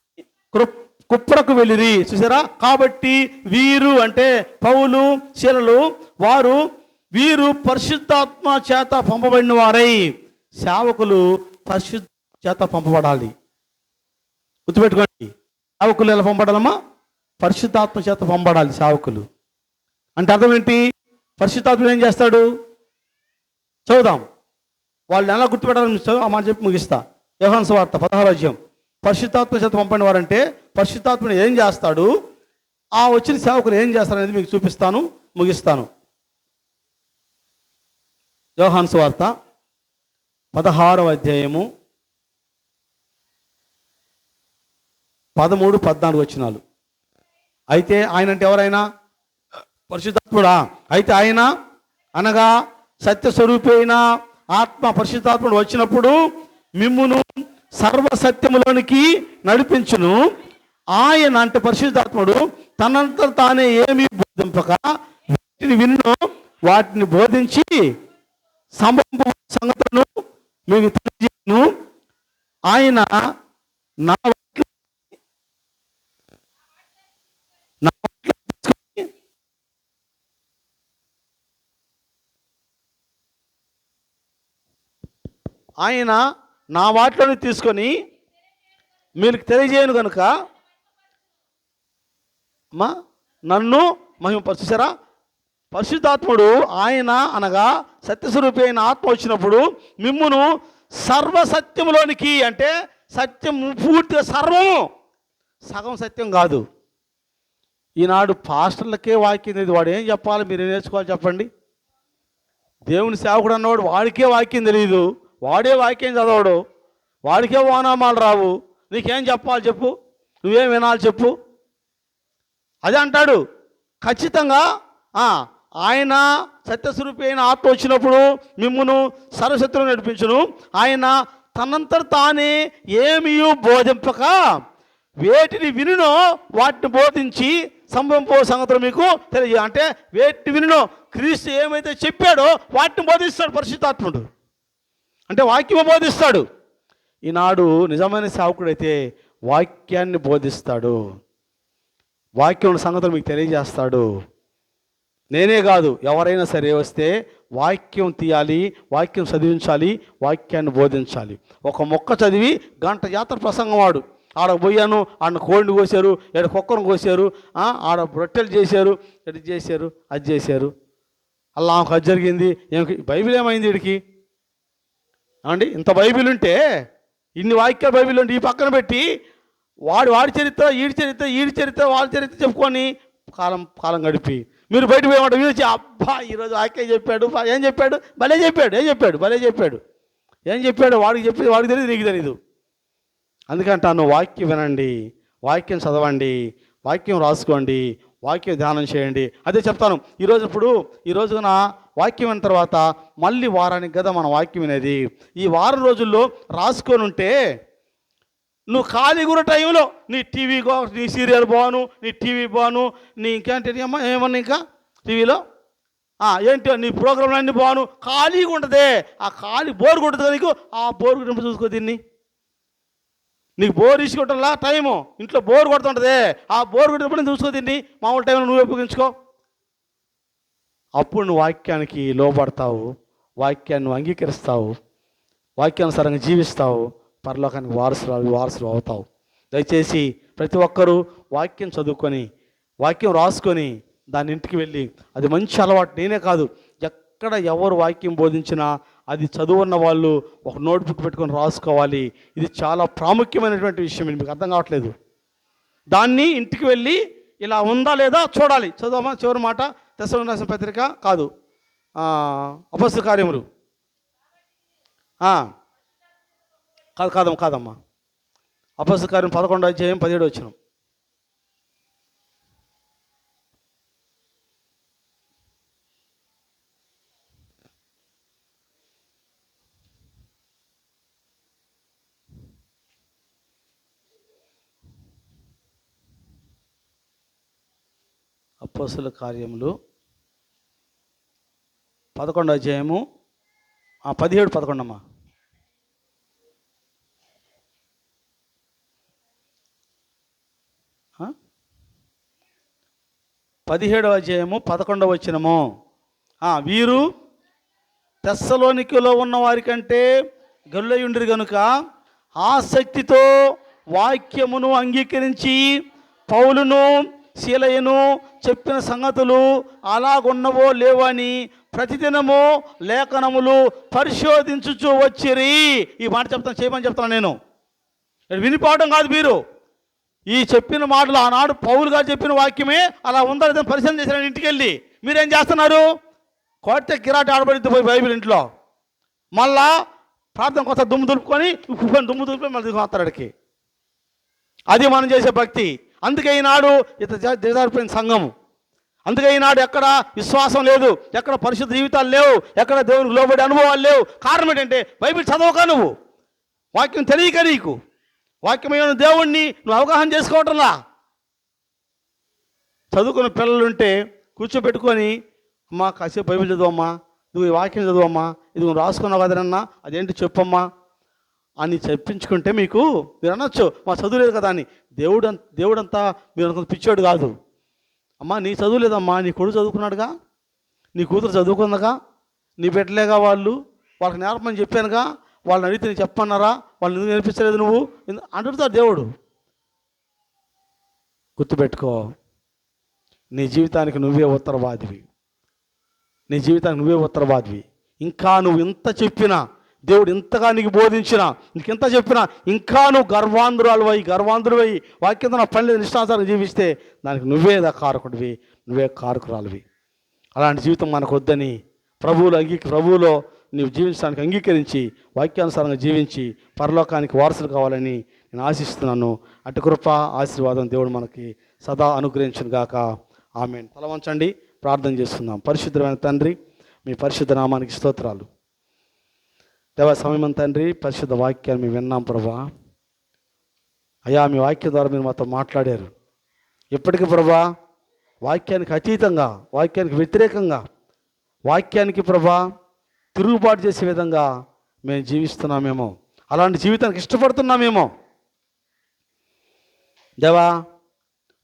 కుప్రకు వెళ్ళిరి. చూసారా? కాబట్టి వీరు అంటే పౌలు శీలలు వీరు పరిశుద్ధాత్మ చేత పంపబడిన వారై, సేవకులు పరిశుద్ధ చేత పంపబడాలి. గుర్తుపెట్టుకోండి, సేవకులు ఎలా పంపడాలమ్మా? పరిశుద్ధాత్మ చేత పంపబడాలి సేవకులు. అంటే అర్థం ఏంటి? పరిశుద్ధాత్ముడు ఏం చేస్తాడు? చదువుదాం. వాళ్ళు ఎలా గుర్తుపెట్టాలని ఆ మాట చెప్పి ముగిస్తా. యోహాను సువార్త 16వ అధ్యాయం. పరిశుద్ధాత్మ చేత పంపిన వారంటే పరిశుద్ధాత్ముడు ఏం చేస్తాడు, ఆ వచ్చిన సేవకులు ఏం చేస్తారనేది మీకు చూపిస్తాను, ముగిస్తాను. యోహాను సువార్త 16వ అధ్యాయము 13-14 వచనాలు. అయితే ఆయన అంటే ఎవరైనా? పరిశుద్ధాత్ముడా. అయితే ఆయన అనగా సత్యస్వరూపి అయిన ఆత్మ పరిశుద్ధాత్ముడు వచ్చినప్పుడు మిమ్మును సర్వసత్యములోనికి నడిపించును. ఆయన అంటే పరిశుద్ధాత్ముడు తనంత తానే ఏమీ బోధింపక వీటిని విన్ను వాటిని బోధించి సంభవ సంగతులను మీకు తెలియజేయును. ఆయన నా ఆయన నా వాటిలోని తీసుకొని మీకు తెలియజేయను కనుక అమ్మా నన్ను మహిమపరచుసారా. పరిశుద్ధాత్ముడు ఆయన అనగా సత్యస్వరూపి అయిన ఆత్మ వచ్చినప్పుడు మిమ్మును సర్వసత్యములోనికి, అంటే సత్యం పూర్తిగా సర్వము, సగం సత్యం కాదు. ఈనాడు పాస్టర్లకే వాక్యం తెలియదు. వాడు ఏం చెప్పాలి, మీరు నేర్చుకోవాలి చెప్పండి. దేవుని సేవకుడు అన్నవాడు వాడికే వాక్యం తెలియదు, వాడే వాక్యం చదవడు, వాడికే ఓనామాలు రావు. నీకేం చెప్పాలి చెప్పు, నువ్వేం వినాలి చెప్పు. అదే అంటాడు ఖచ్చితంగా. ఆయన సత్యస్వరూపి అయిన ఆత్మ వచ్చినప్పుడు మిమ్మును సర్వశత్రువు నడిపించును. ఆయన తనంతట తానే ఏమీ బోధింపక వేటిని వినునో వాటిని బోధించి సంభవింపో సంగతులు మీకు తెలియ. అంటే వేటిని వినునో, క్రీస్తు ఏమైతే చెప్పాడో వాటిని బోధిస్తాడు పరిశుద్ధాత్ముడు. అంటే వాక్యము బోధిస్తాడు. ఈనాడు నిజమైన సేవకుడైతే వాక్యాన్ని బోధిస్తాడు, వాక్యం సంగతులు మీకు తెలియజేస్తాడు. నేనే కాదు, ఎవరైనా సరే వస్తే వాక్యం తీయాలి, వాక్యం చదివించాలి, వాక్యాన్ని బోధించాలి. ఒక మొక్క చదివి గంట జాతర ప్రసంగం వాడు, ఆడ పోయాను, ఆడ కోడిని కోసారు, ఇక్కడ కుక్కను కోసారు, ఆడ రొట్టెలు చేశారు, ఎటు చేశారు, అది చేశారు, అలా ఆమెకు అది జరిగింది. బైబిల్ ఏమైంది వీడికి అండి? ఇంత బైబిల్ ఉంటే, ఇన్ని వాక్యాలు బైబిల్ ఉంటే ఈ పక్కన పెట్టి వాడి చరిత్ర, ఈడి చరిత్ర వాళ్ళ చరిత్ర చెప్పుకొని కాలం గడిపి మీరు బయట పోయమాట వీళ్ళు అబ్బా ఈరోజు వాక్యం చెప్పాడు, ఏం చెప్పాడు, భలే చెప్పాడు, ఏం చెప్పాడు వాడికి చెప్పేది వాడికి తెలియదు, నీకు తెలీదు. అందుకంటాను వాక్యం వినండి, వాక్యం చదవండి, వాక్యం రాసుకోండి, వాక్యం ధ్యానం చేయండి. అదే చెప్తాను. ఈ రోజున వాక్యం విన్న తర్వాత మళ్ళీ వారానికి కదా మన వాక్యం వినేది. ఈ వారం రోజుల్లో రాసుకొని ఉంటే నువ్వు ఖాళీ ఉన్న టైంలో నీ నీ సీరియల్ బాను, నీ టీవీ బాను, నీ ఇంకేంటి అమ్మా ఏమన్నా ఇంకా టీవీలో ఏంటో నీ ప్రోగ్రాంలు అన్నీ బాను, ఖాళీగా ఉంటుంది. ఆ ఖాళీ బోర్ కొడుతుంది నీకు, ఆ బోర్ కొట్టినప్పుడు చూసుకో దీన్ని. నీకు బోర్ తీసుకుంటా టైము, ఇంట్లో బోర్ కొడుతుంటుంది, ఆ బోర్ కొట్టినప్పుడు చూసుకో దీన్ని. మామూలు టైంలో నువ్వు ఉపయోగించుకో. అప్పుడు నువ్వు వాక్యానికి లోబడతావు, వాక్యాన్ని నువ్వు అంగీకరిస్తావు, వాక్యానుసారంగా జీవిస్తావు, పరలోకానికి వారసులు అవుతావు. దయచేసి ప్రతి ఒక్కరూ వాక్యం చదువుకొని, వాక్యం రాసుకొని దాని ఇంటికి వెళ్ళి, అది మంచి అలవాటు. నేనే కాదు, ఎక్కడ ఎవరు వాక్యం బోధించినా అది చదువున్న వాళ్ళు ఒక నోట్బుక్ పెట్టుకొని రాసుకోవాలి. ఇది చాలా ప్రాముఖ్యమైనటువంటి విషయం. మీకు అర్థం కావట్లేదు. దాన్ని ఇంటికి వెళ్ళి ఇలా ఉందా లేదా చూడాలి. చదువమ్మా చివరి మాట, తెస్సలోనికీయులకు రాసిన పత్రిక కాదు, అపొస్తలుల కార్యములు కాదమ్మా అపొస్తలుల కార్యం 11వ అధ్యాయం 17వ వచనం. అపొస్తలుల కార్యములు 11వ అధ్యాయము 17-11 అమ్మా. 17వ అధ్యాయము 11వ వచనము. వీరు తెస్సలోనికలో ఉన్న వారి కంటే గొల్లయుండిరి గనుక ఆసక్తితో వాక్యమును అంగీకరించి పౌలును శీలయను చెప్పిన సంగతులు అలాగున్నవో లేవని ప్రతిదినము లేఖనములు పరిశోధించుచూ వచ్చిరి. ఈ మాట చేయమని చెప్తాను నేను. వినిపోవడం కాదు, మీరు ఈ చెప్పిన మాటలు ఆనాడు పౌలు గారు చెప్పిన వాక్యమే అలా ఉందా లేదని పరిశీలన చేసిన ఇంటికి వెళ్ళి మీరేం చేస్తున్నారు? కోట కిరాట ఆడబడిద్ది పోయి బైబిల్ ఇంట్లో, మళ్ళా ప్రార్థన కొత్త దుమ్ము దులుపుకొని మళ్ళీ మాట్లాడికి. అది మనం చేసే భక్తి. అందుకే ఈనాడు దిగజారిపోయిన సంఘము. అందుకే ఈనాడు ఎక్కడ విశ్వాసం లేదు, ఎక్కడ పరిశుద్ధ జీవితాలు లేవు, ఎక్కడ దేవునికి లోబడి అనుభవాలు లేవు. కారణం ఏంటంటే బైబిల్ చదవక, నువ్వు వాక్యం తెలియక, నీకు వాక్యమైన దేవుణ్ణి నువ్వు అవగాహన చేసుకోవటంలా. చదువుకున్న పిల్లలుంటే కూర్చోబెట్టుకొని, అమ్మా కాసేపు బైబిల్ చదువమ్మా, నువ్వు ఈ వాక్యం చదువమ్మా, ఇది నువ్వు రాసుకున్నావు కదనన్నా, అదేంటి చెప్పమ్మా అని చెప్పించుకుంటే మీకు మీరు అనొచ్చు మా చదువులేదు కదా అని. దేవుడంతా మీరు అనుకున్న పిచ్చోడు కాదు. అమ్మా నీ చదువు లేదమ్మా, నీ కొడుకు చదువుకున్నాడుగా, నీ కూతురు చదువుకుందగా, నీ బిడ్డలేగా, వాళ్ళకి నేర్పమని చెప్పానుగా, వాళ్ళని అడిగితే నీకు చెప్పన్నారా, వాళ్ళు ఎందుకు నేర్పించలేదు నువ్వు అంటుతాడు దేవుడు. గుర్తుపెట్టుకో, నీ జీవితానికి నువ్వే ఉత్తరవాదివి, నీ జీవితానికి నువ్వే ఉత్తరవాదివి. ఇంకా నువ్వు ఇంత చెప్పినా, దేవుడు ఇంతగా నీకు బోధించినా, నీకు ఇంత చెప్పినా ఇంకా నువ్వు గర్వాంధుడివై వాక్యంతో నా పని లేదు నిష్ఠానుసారం జీవిస్తే దానికి నువ్వే కారకుడివి, నువ్వే కారకురాలివి. అలాంటి జీవితం మనకు వద్దని ప్రభువులో నీవు జీవించడానికి అంగీకరించి వాక్యానుసారంగా జీవించి పరలోకానికి వారసులు కావాలని నేను ఆశిస్తున్నాను. అటు కృప ఆశీర్వాదం దేవుడు మనకి సదా అనుగ్రహించును గాక. ఆమేన్. తల వంచండి, ప్రార్థన చేస్తున్నాం. పరిశుద్ధమైన తండ్రి, మీ పరిశుద్ధ నామానికి స్తోత్రాలు. దేవ సమయం తండ్రి, పరిశుద్ధ వాక్యాన్ని మేము విన్నాం ప్రభా. అయ్యా మీ వాక్యం ద్వారా మీరు మాతో మాట్లాడారు. ఇప్పటికీ ప్రభా వాక్యానికి అతీతంగా, వాక్యానికి వ్యతిరేకంగా, వాక్యానికి ప్రభా తిరుగుబాటు చేసే విధంగా మేము జీవిస్తున్నామేమో, అలాంటి జీవితానికి ఇష్టపడుతున్నామేమో. దేవా,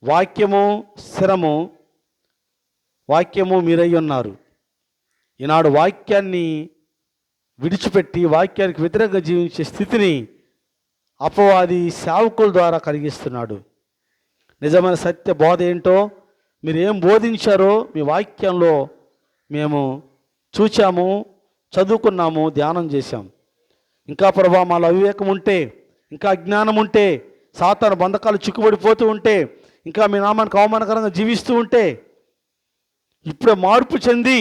వాక్యము స్థిరము, వాక్యము మీరై ఉన్నారు. ఈనాడు వాక్యాన్ని విడిచిపెట్టి వాక్యానికి వ్యతిరేకంగా జీవించే స్థితిని అపవాది సేవకుల ద్వారా కలిగిస్తున్నాడు. నిజమైన సత్య బోధ ఏంటో, మీరు ఏం బోధించారో మీ వాక్యంలో మేము చూచాము, చదువుకున్నాము, ధ్యానం చేశాం. ఇంకా ప్రభా మాలో అవివేకం ఉంటే, ఇంకా అజ్ఞానం ఉంటే, సాతాను బంధకాలు చిక్కుబడిపోతూ ఉంటే, ఇంకా మీ నామానికి అవమానకరంగా జీవిస్తూ ఉంటే, ఇప్పుడే మార్పు చెంది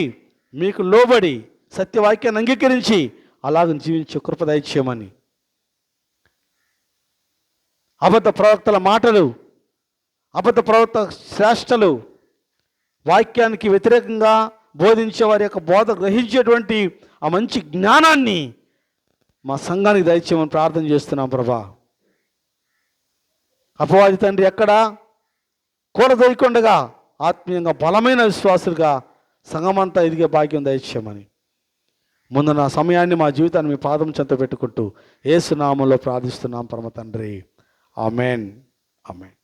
మీకు లోబడి సత్యవాక్యాన్ని అంగీకరించి అలాగ జీవించే కృప దయచేయమని, అబద్ధ ప్రవక్తల మాటలు, అబద్ధ ప్రవక్త శ్రేష్టలు, వాక్యానికి వ్యతిరేకంగా బోధించే వారి యొక్క బోధ గ్రహించేటువంటి ఆ మంచి జ్ఞానాన్ని మా సంఘానికి దయచేయమని ప్రార్థన చేస్తున్నాం ప్రభా. అపవాది తండ్రి ఎక్కడా కూలదొయ్యకుండగా ఆత్మీయంగా బలమైన విశ్వాసులుగా సంఘమంతా ఎదిగే భాగ్యం దయచేయమని, ముందు నా సమయాన్ని మా జీవితాన్ని మీ పాదం చెంత పెట్టుకుంటూ యేసు నామములో ప్రార్థిస్తున్నాం పరమ తండ్రి. ఆమెన్. ఆమెన్.